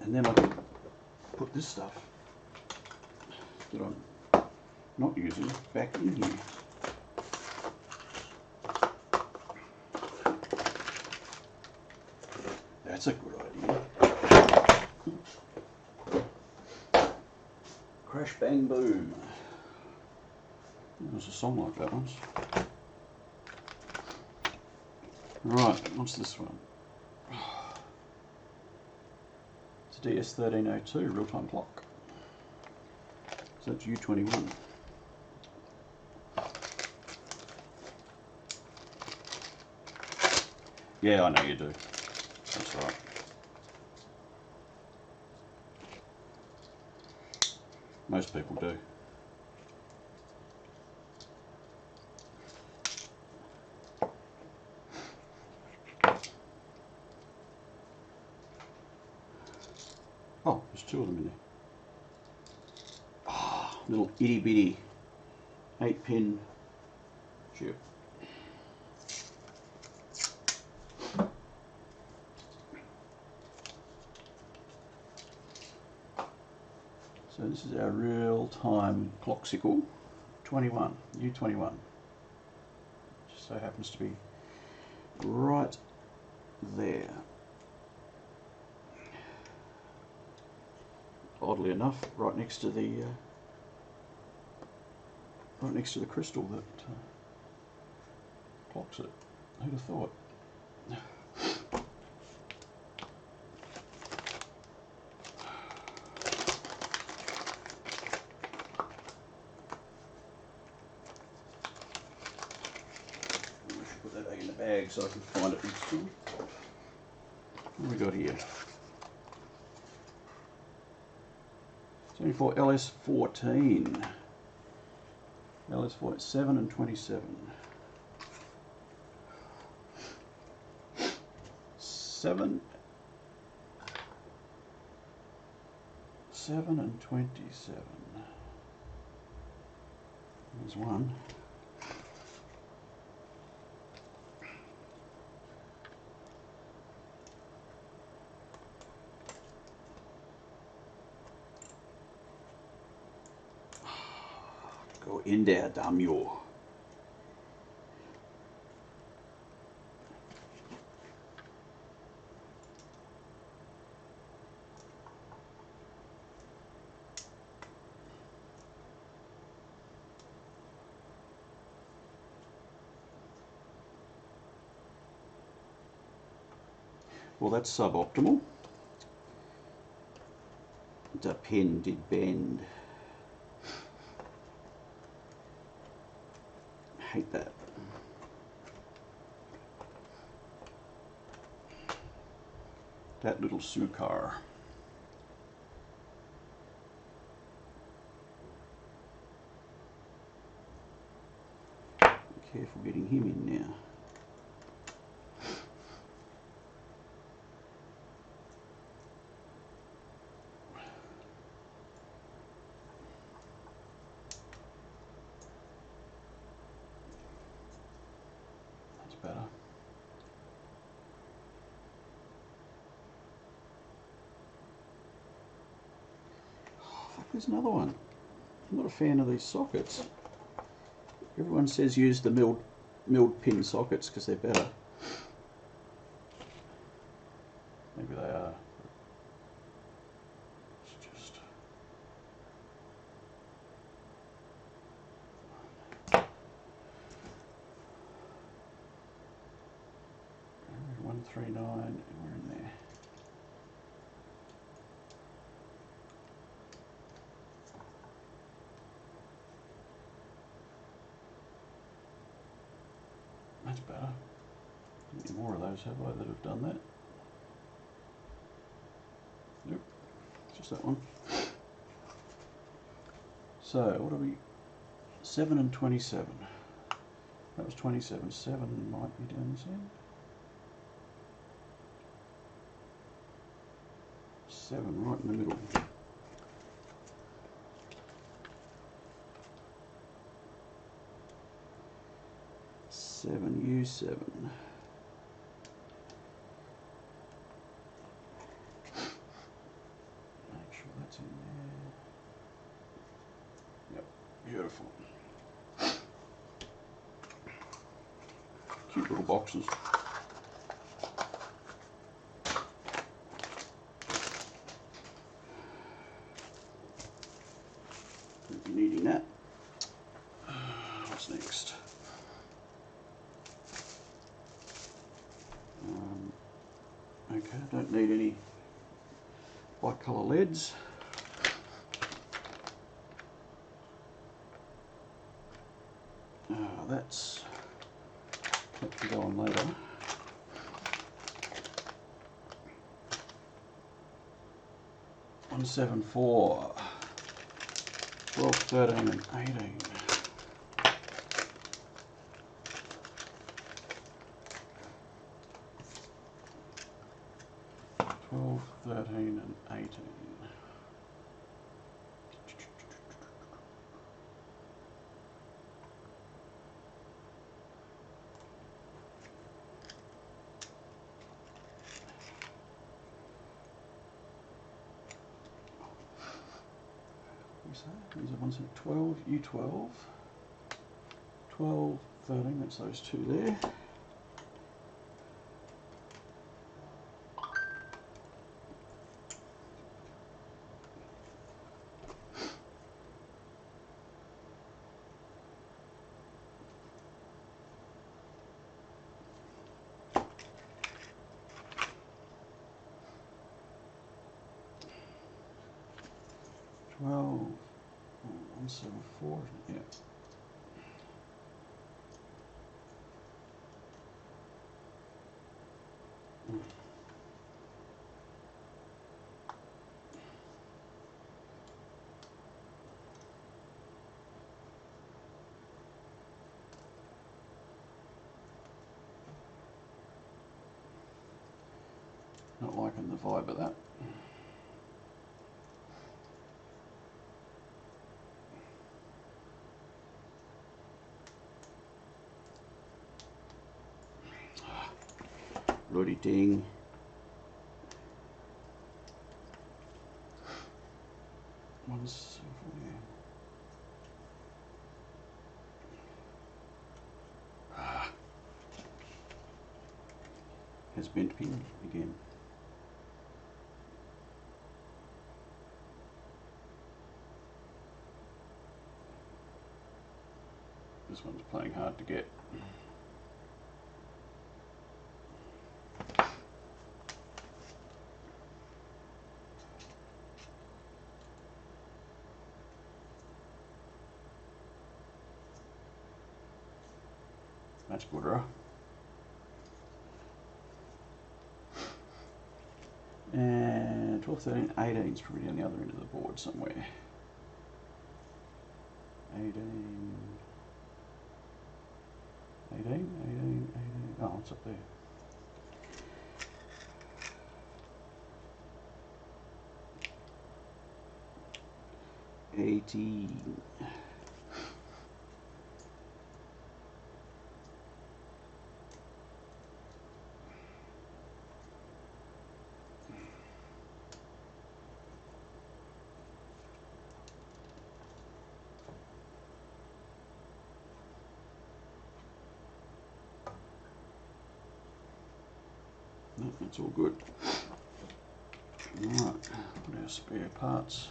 And then I can put this stuff that I'm not using back in here. That's a good idea. Crash Bang Boom. There's a song like that once. Right, what's this one? It's a DS1302 real-time clock. So that's U21. Yeah, I know you do. That's right. Most people do. Oh, there's two of them in there. Ah, little itty bitty 8-pin chip. So this is our real-time clock-sicle 21, U21. Just so happens to be right there. Oddly enough, right next to the crystal that clocks it. Who'd have thought? Put that back in the bag so I can find it next time. What have we got here? 74 LS14. LS4 7 and 27. 7 and 27. There's one. Go in there, damn you. Well, that's suboptimal. The pin did bend. Hate that. That little sukar. Be careful getting him in now. That's better. Oh, fuck, there's another one. I'm not a fan of these sockets. Everyone says use the milled pin sockets because they're better. Maybe they are. It's just... We're 139 and we're in there. That's better. Any more of those have I that have done that? Nope, just that one. So what are we? 7 and 27. That was 27. 7 might be down this end. 7 right in the middle. U7. Make sure that's in there. Yep, beautiful. Cute little boxes. be needing that. What's next? Okay, I don't need any white colour leads. That can go on later. One, 7, 4, 12, 13 and 18. Twelve, 13 and 18. These are ones at 12, U12, 12, 13, that's those two there. Well, 174, yeah. Not liking the vibe of that. Bloody ding. One's has bent pin again. This one's playing hard to get. That's good, right? And 12, 13, 18 is probably on the other end of the board somewhere. 18, 18, 18, 18. Oh, it's up there. 18. No, that's all good. Right, put our spare parts.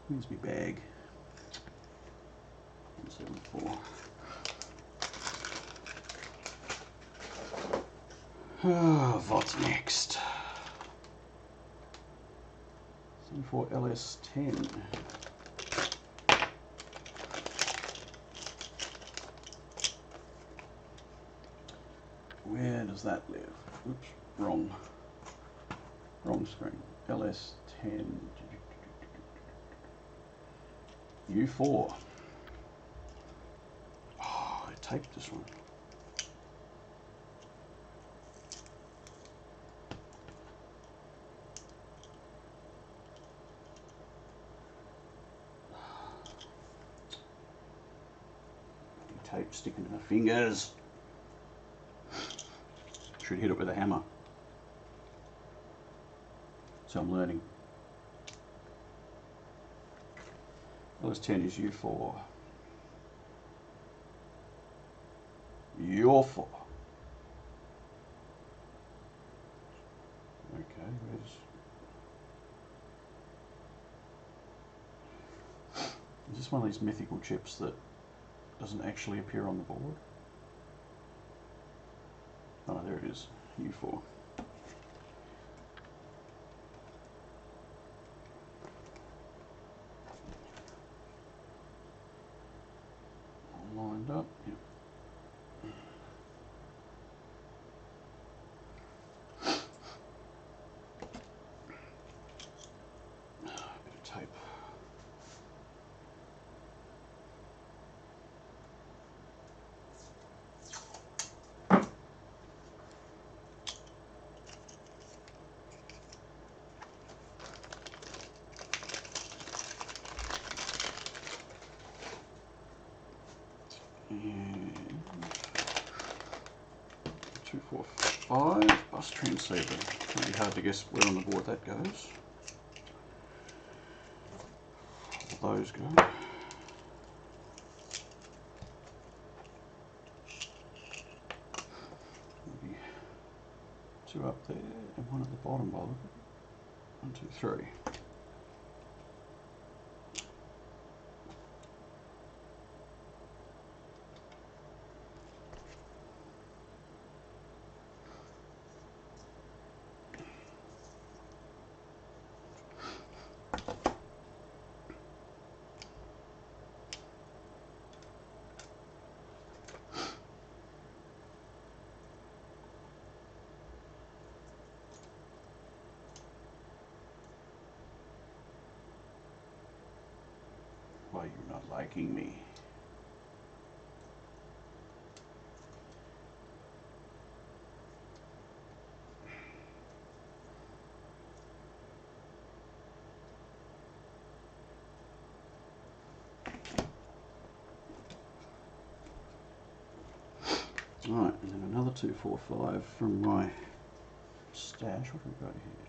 Where's my bag? 174. Oh, what's next? 74 LS10. Where does that live? Oops, wrong screen. LS10. U4. Oh, I taped this one. Tape sticking to my fingers. Should hit it with a hammer. So I'm learning. LS10 is U4. U4. Okay, where's... this one of these mythical chips that doesn't actually appear on the board? Oh, there it is, U4. All lined up, yep. A bit of tape. And 245 bus transceiver. Pretty hard to guess where on the board that goes. All those go. Maybe two up there and one at the bottom by the look of it. 1, 2, 3. Why you're not liking me? Right, and then another 245 from my stash. What have we got here?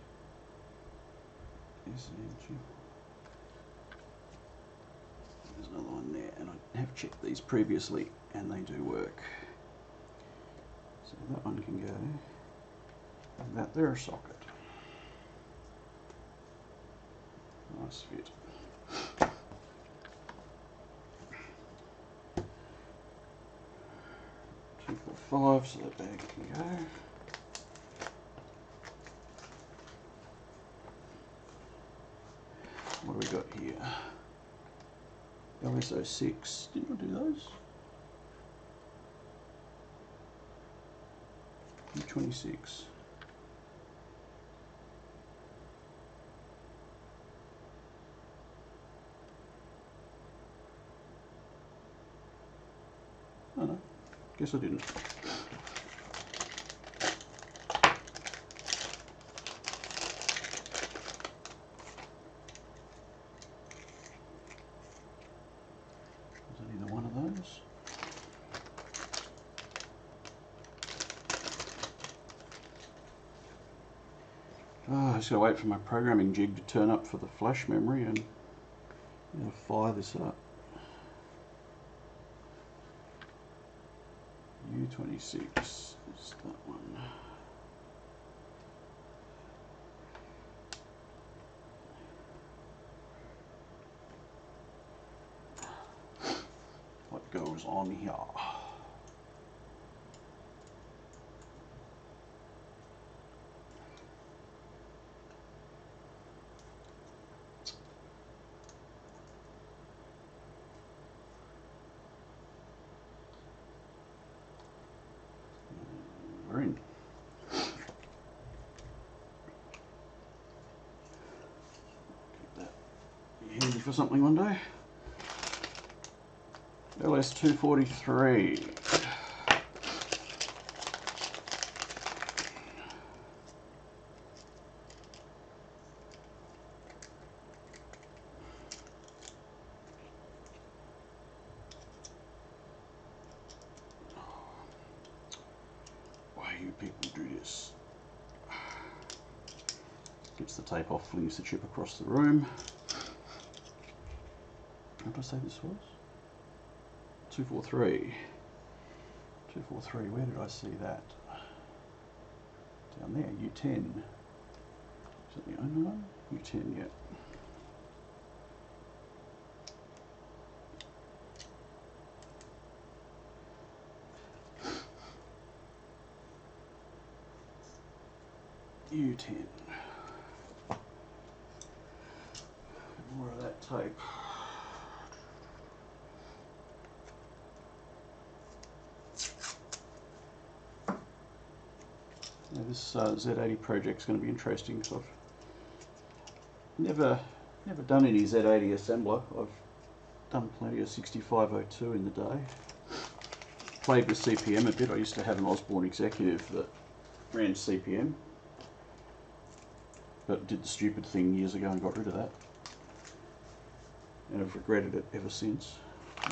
Z80. There's another one there, and I have checked these previously, and they do work. So that one can go in that there socket. Nice fit. 245, so that bag can go. What do we got here? LSO6. Didn't I do those? U26. Oh no, guess I didn't. One of those. Oh, I just gotta wait for my programming jig to turn up for the flash memory and fire this up. U26 is that one. What goes on here? We're in. Keep that handy for something one day. LS243. Why you people do this? Gets the tape off, flings the chip across the room. What did I say this was? 243. 243, where did I see that? Down there, U10. Is that the only one? U10, yeah. U10. More of that tape. Now this Z80 project is going to be interesting because I've never done any Z80 assembler. I've done plenty of 6502 in the day. Played with CPM a bit. I used to have an Osborne executive that ran CPM, but did the stupid thing years ago and got rid of that. And I've regretted it ever since,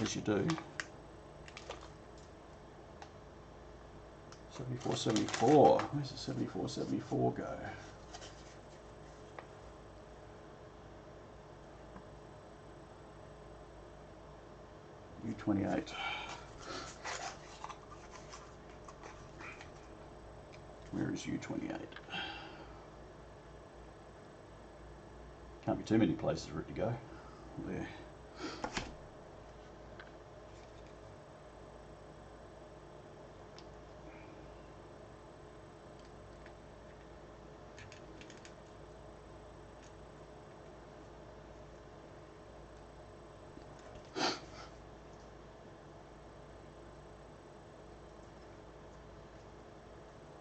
as you do. 7474. Where's the 7474 go? U28. Where is U28? Can't be too many places for it to go. There.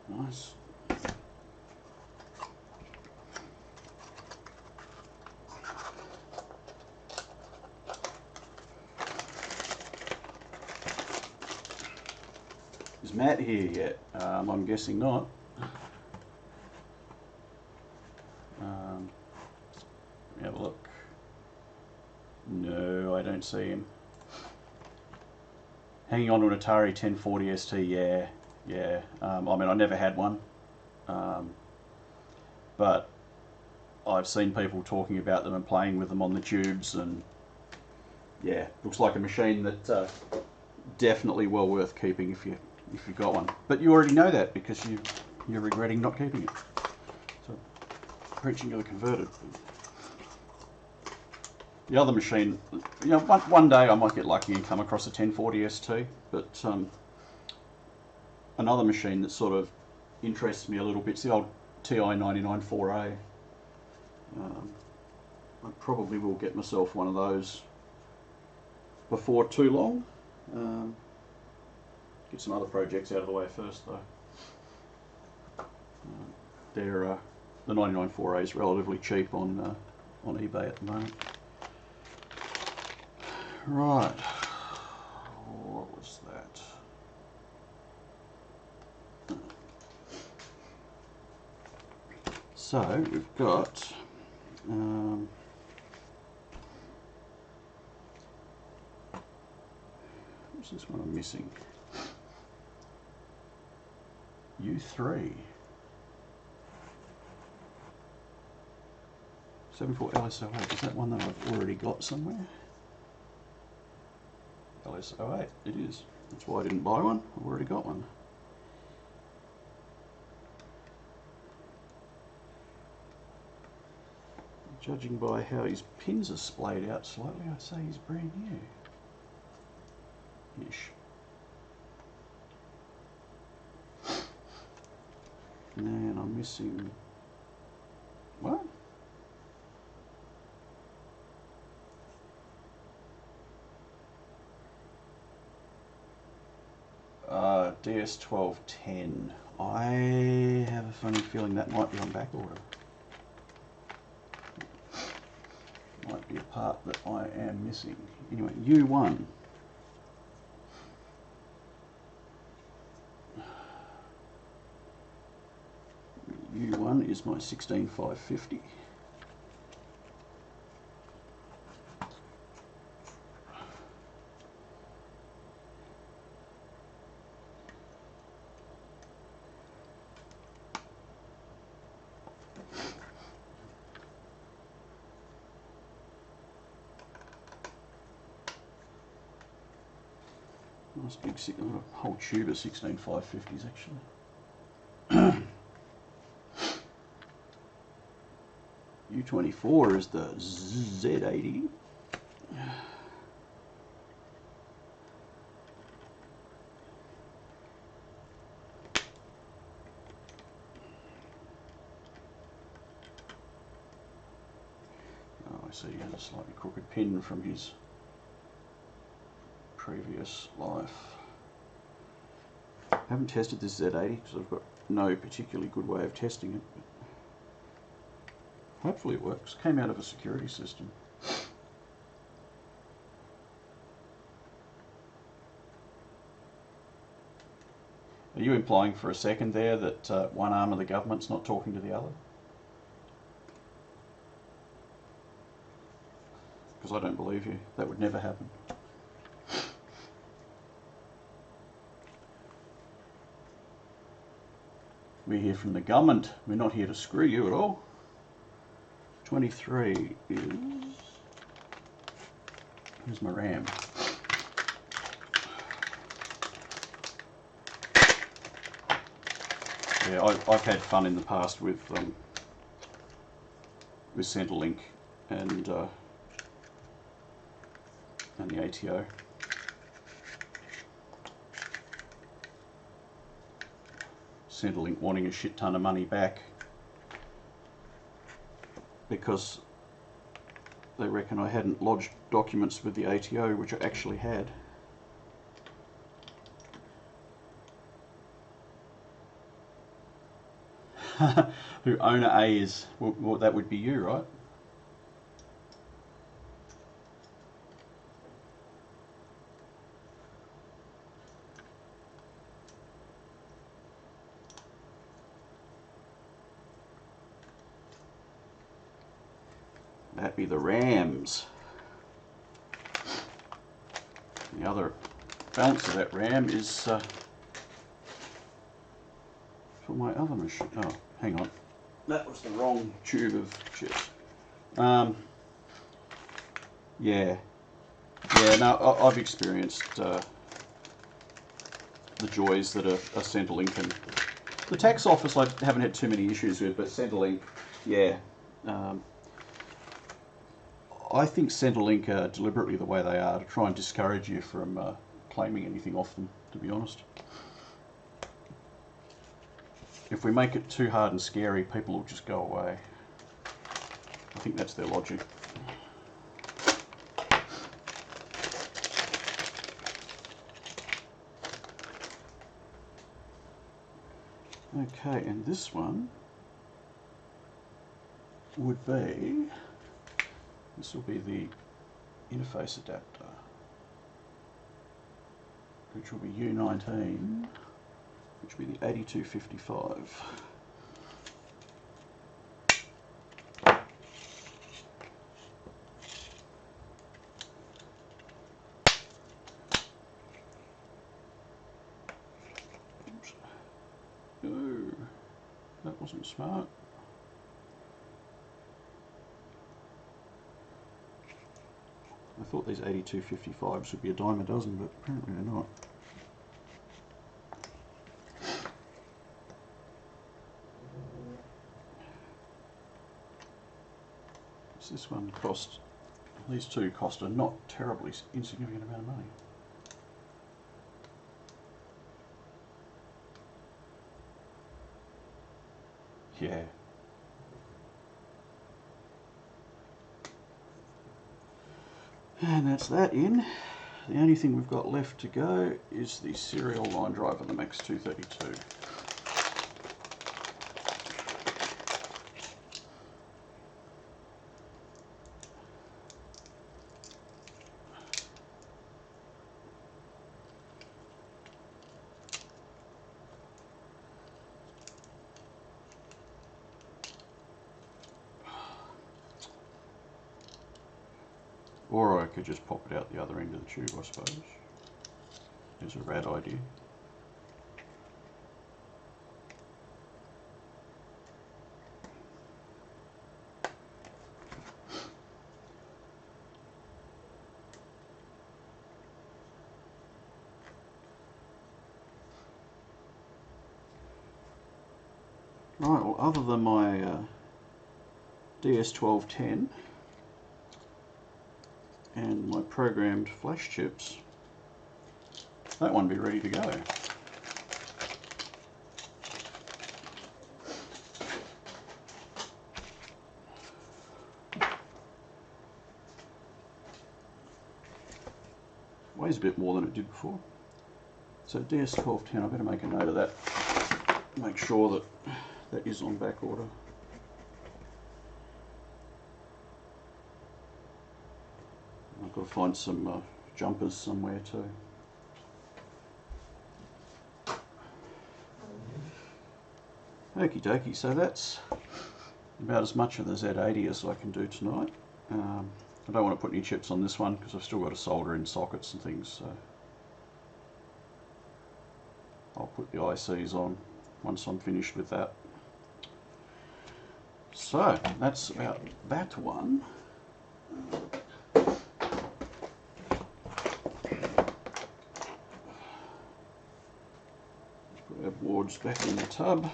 Nice. Is Matt here yet? I'm guessing not. Let me have a look. No, I don't see him. Hanging on to an Atari 1040 ST, yeah. I mean, I never had one, but I've seen people talking about them and playing with them on the tubes, and yeah, looks like a machine that definitely well worth keeping if you got one. But you already know that because you're regretting not keeping it. So preaching to the converted. The other machine, you know, one day I might get lucky and come across a 1040 ST, but another machine that sort of interests me a little bit is the old TI 994A. I probably will get myself one of those before too long. Get some other projects out of the way first though. The 994A is relatively cheap on eBay at the moment. Right, what was that? So we've got what's this one I'm missing? U3 74 LS08. Is that one that I've already got somewhere? LS08, it is. That's why I didn't buy one. I've already got one. Judging by how his pins are splayed out slightly, I'd say he's brand new. Ish. And I'm missing... what? DS1210. I have a funny feeling that might be on back order. Might be a part that I am missing. Anyway, U1. U1 is my 16550. Nice big, I've got a whole tube of 16550s actually. U24 is the Z80. see a slightly crooked pin from his previous life. I haven't tested this Z80 because I've got no particularly good way of testing it. But hopefully it works. Came out of a security system. Are you implying for a second there that one arm of the government's not talking to the other? Because I don't believe you. That would never happen. We're here from the government. We're not here to screw you at all. 23 is... Here's my RAM. Yeah, I've had fun in the past with Centrelink and the ATO. Centrelink wanting a shit ton of money back because they reckon I hadn't lodged documents with the ATO, which I actually had. Who owner A is? Well, that would be you, right? That'd be the RAMs. The other balance of that RAM is for my other machine. Oh, hang on. That was the wrong tube of chips. Yeah. No, I've experienced the joys that are Centrelink, and the tax office I haven't had too many issues with, but Centrelink, yeah. I think Centrelink are deliberately the way they are to try and discourage you from claiming anything off them, to be honest. If we make it too hard and scary, people will just go away. I think that's their logic. Okay, and this one would be, this will be the interface adapter, which will be U19, which will be the 8255. Oops. No, that wasn't smart. I thought these 8255s would be a dime a dozen, but apparently they're not. So this one cost, these two cost a not terribly insignificant amount of money. Yeah. And that's that in. The only thing we've got left to go is the serial line driver, the Max 232. Or I could just pop it out the other end of the tube, I suppose. It's a rad idea. Right, well, other than my DS1210 and my programmed flash chips, that one be ready to go. Weighs a bit more than it did before. So DS1210, I better make a note of that. Make sure that that is on back order. I've got to find some jumpers somewhere too. Okie dokie, so that's about as much of the Z80 as I can do tonight. I don't want to put any chips on this one because I've still got to solder in sockets and things, so I'll put the ICs on once I'm finished with that. So that's about that one. Put our boards back in the tub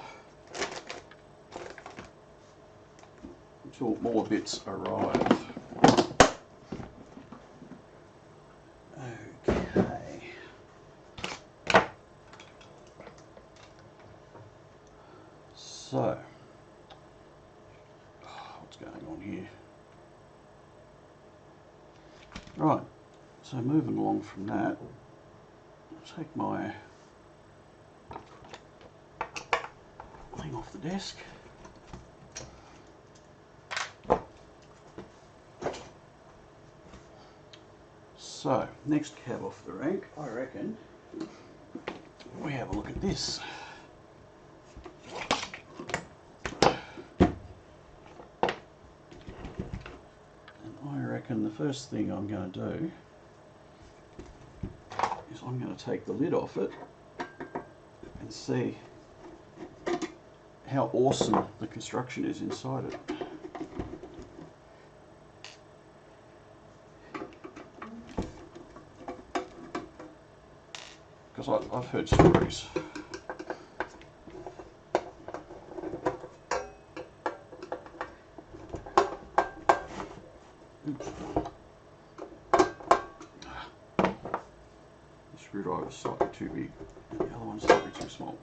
until more bits arrive. Okay. So, what's going on here? Right, so moving along from that, I'll take my thing off the desk. So, next cab off the rank, I reckon we have a look at this. And I reckon the first thing I'm going to do is I'm going to take the lid off it and see how awesome the construction is inside it. Because I've heard stories. Oops. The screwdriver's slightly too big and the other one's slightly too small.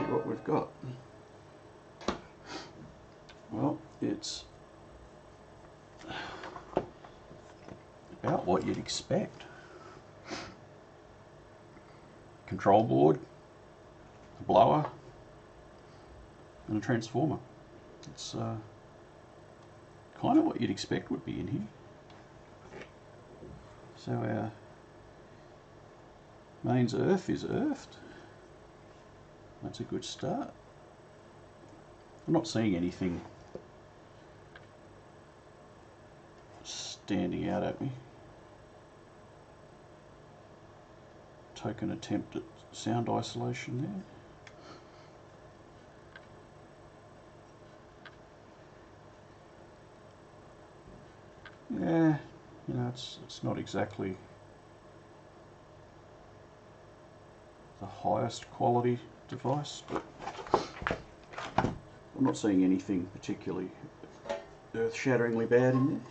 What we've got. Well, it's about what you'd expect. Control board, a blower, and a transformer. It's kind of what you'd expect would be in here. So our mains earth is earthed. That's a good start. I'm not seeing anything standing out at me. Token attempt at sound isolation there. Yeah, you know, it's not exactly the highest quality device, but I'm not seeing anything particularly earth-shatteringly bad in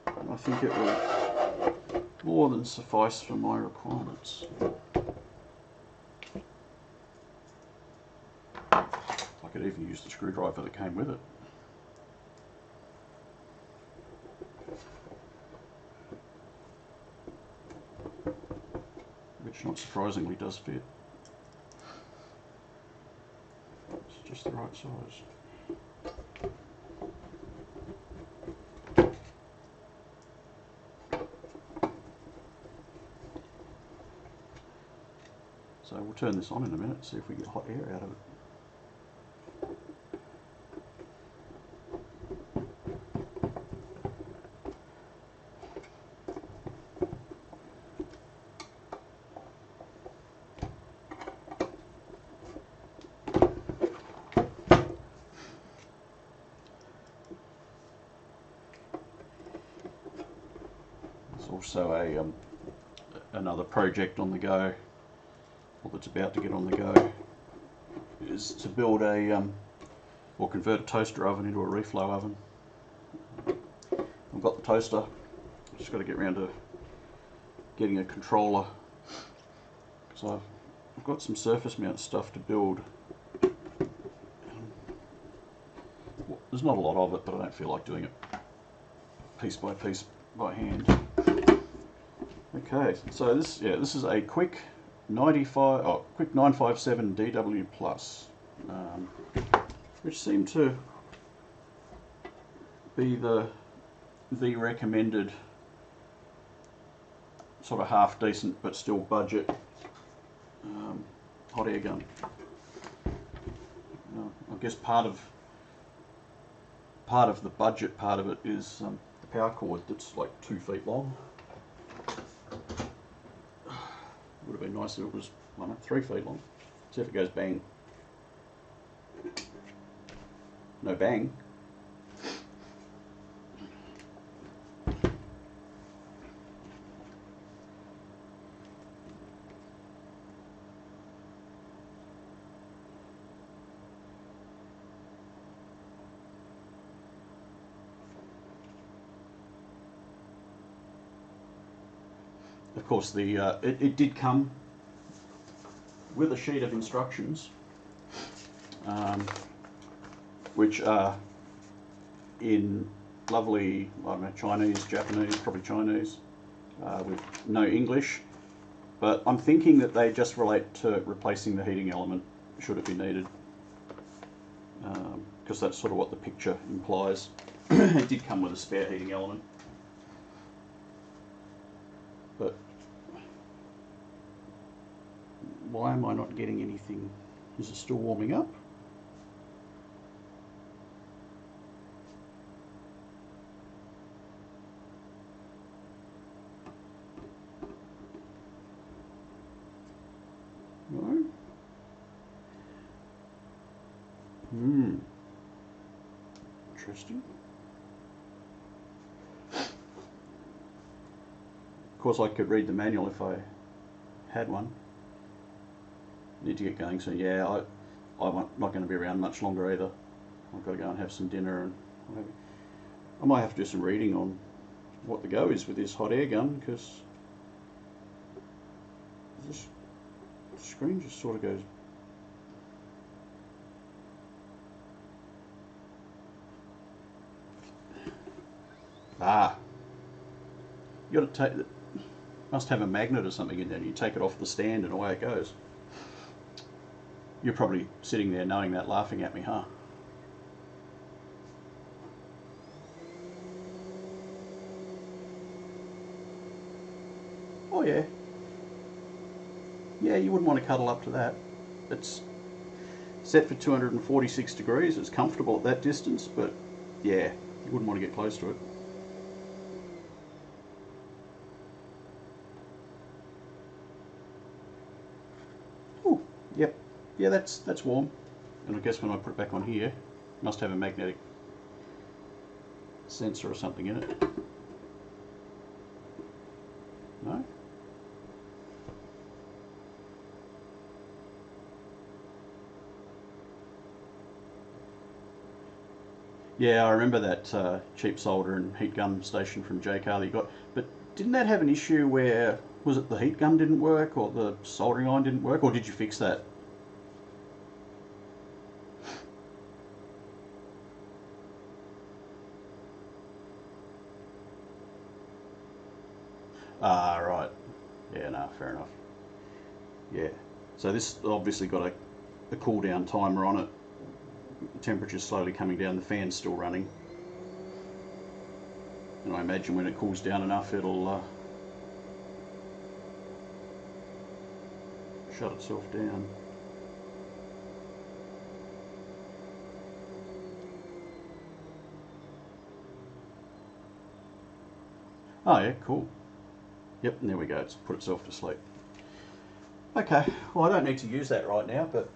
there. And I think it will more than suffice for my requirements. I could even use the screwdriver that came with it. Which, not surprisingly, does fit. It's just the right size. So we'll turn this on in a minute, see if we get hot air out of it. There's also another project on the go, or that's about to get on the go, is to build a or convert a toaster oven into a reflow oven. I've got the toaster, just got to get around to getting a controller, because I've got some surface mount stuff to build. There's not a lot of it, but I don't feel like doing it piece by piece by hand. Okay, so this is a quick 957 DW Plus, which seemed to be the recommended sort of half decent but still budget hot air gun. I guess part of the budget part of it is the power cord that's like 2 feet long. Would have been nice if it was 3 feet long. See if it goes bang. No bang. Of course, it did come with a sheet of instructions, which are in lovely, I don't know, Chinese, Japanese, probably Chinese, with no English. But I'm thinking that they just relate to replacing the heating element, should it be needed, because that's sort of what the picture implies. It did come with a spare heating element. But why am I not getting anything? Is it still warming up? No? Interesting. Of course, I could read the manual if I had one. Need to get going soon. Yeah, I'm not going to be around much longer either. I've got to go and have some dinner, and whatever. I might have to do some reading on what the go is with this hot air gun, because this screen just sort of goes. You got to take it. Must have a magnet or something in there. You take it off the stand and away it goes. You're probably sitting there knowing that, laughing at me, huh? Oh yeah. Yeah, you wouldn't want to cuddle up to that. It's set for 246 degrees. It's comfortable at that distance, but yeah, you wouldn't want to get close to it. Oh, yep. Yeah, that's warm. And I guess when I put it back on here, it must have a magnetic sensor or something in it. No? Yeah, I remember that cheap solder and heat gun station from JCar that you got. But didn't that have an issue where, was it the heat gun didn't work, or the soldering iron didn't work, or did you fix that? Ah, right. Yeah, no, fair enough. Yeah. So this obviously got a cool down timer on it. The temperature's slowly coming down, the fan's still running. And I imagine when it cools down enough, it'll shut itself down. Oh yeah, cool. Yep, and there we go, it's put itself to sleep. Okay, well I don't need to use that right now, but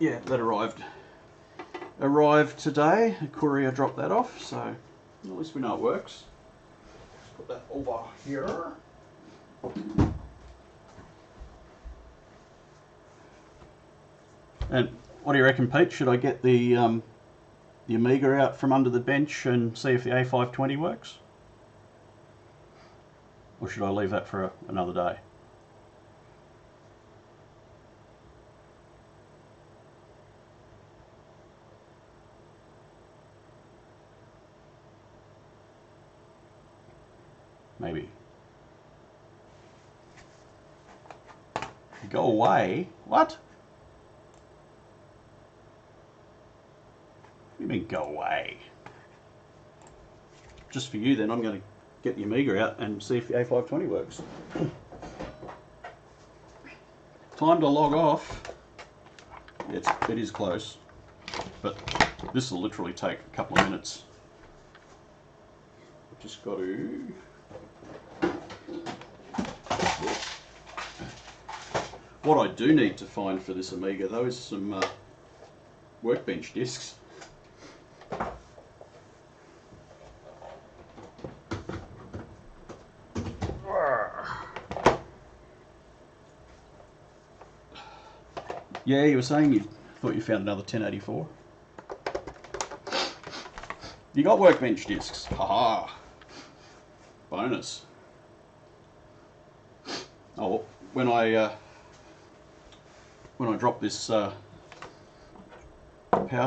yeah, that arrived today. A courier dropped that off, so at least we know it works. Let's put that over here. And What do you reckon, Pete? Should I get the Amiga out from under the bench and see if the A520 works? Or should I leave that for another day? Maybe. Go away? What? What do you mean go away? Just for you then, I'm going to get the Amiga out and see if the A520 works. Time to log off. It is close, but this will literally take a couple of minutes. I've just got to... What I do need to find for this Amiga though is some workbench discs. Yeah, you were saying you thought you found another 1084. You got workbench discs. Haha. Bonus. Oh, well, when I drop this power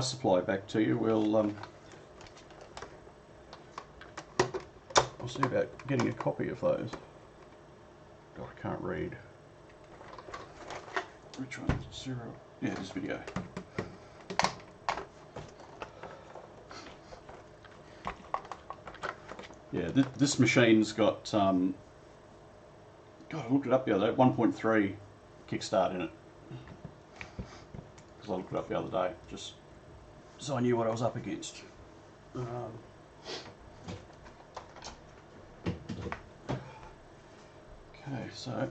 supply back to you, I'll see about getting a copy of those. God, I can't read. Which one? Zero. Yeah, this video. Yeah, this machine's got, God, I looked it up the other day, 1.3 kickstart in it. Because I looked it up the other day, just so I knew what I was up against. Okay, so a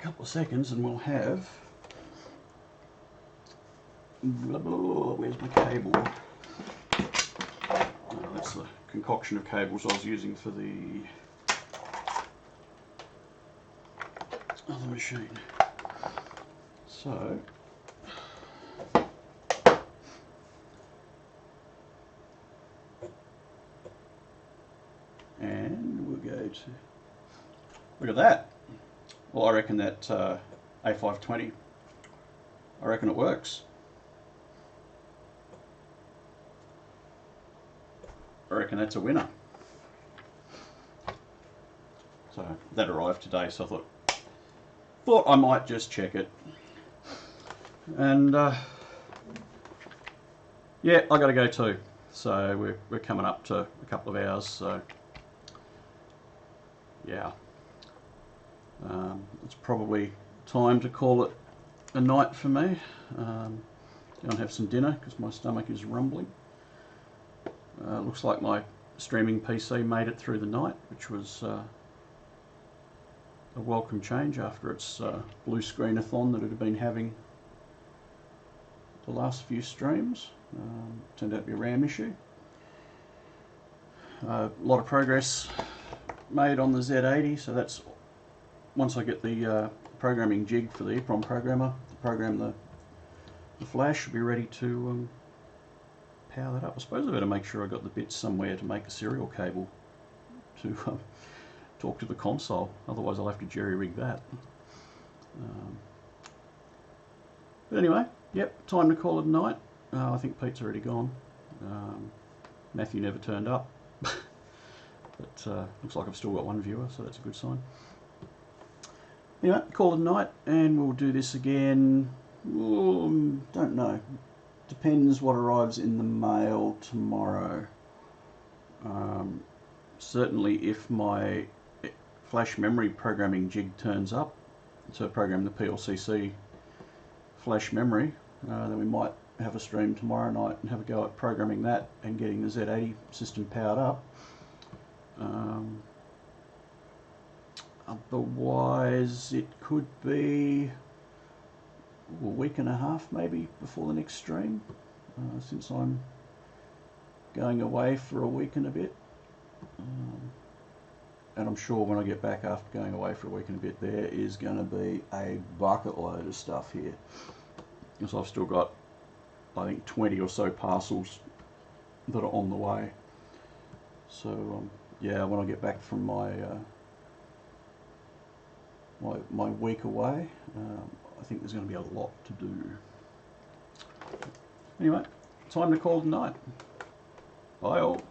couple of seconds and we'll have... Where's my cable? Oh, that's the concoction of cables I was using for the other machine. So, and we'll go to, look at that. Well, I reckon that A520, I reckon it works. I reckon that's a winner. So that arrived today, so I thought I might just check it. And yeah, I got to go too. So we're coming up to a couple of hours. So yeah, it's probably time to call it a night for me. Go and have some dinner because my stomach is rumbling. Looks like my streaming PC made it through the night, which was a welcome change after its blue screen-a-thon that it had been having the last few streams. Turned out to be a RAM issue. A lot of progress made on the Z80, so that's once I get the programming jig for the EEPROM programmer to program the flash, should be ready to power that up. I suppose I better make sure I got the bits somewhere to make a serial cable to talk to the console, otherwise I'll have to jerry-rig that. But anyway, yep, time to call it a night. I think Pete's already gone. Matthew never turned up. But looks like I've still got one viewer, so that's a good sign. Anyway, call it a night, and we'll do this again. Don't know. Depends what arrives in the mail tomorrow. Certainly if my flash memory programming jig turns up to program the PLCC flash memory, then we might have a stream tomorrow night and have a go at programming that and getting the Z80 system powered up. Otherwise it could be a week and a half maybe before the next stream, since I'm going away for a week and a bit. And I'm sure when I get back after going away for a week and a bit, there is going to be a bucket load of stuff here. Because I've still got I think 20 or so parcels that are on the way. So yeah, when I get back from my my week away, I think there's going to be a lot to do. Anyway, time to call it a night. Bye all.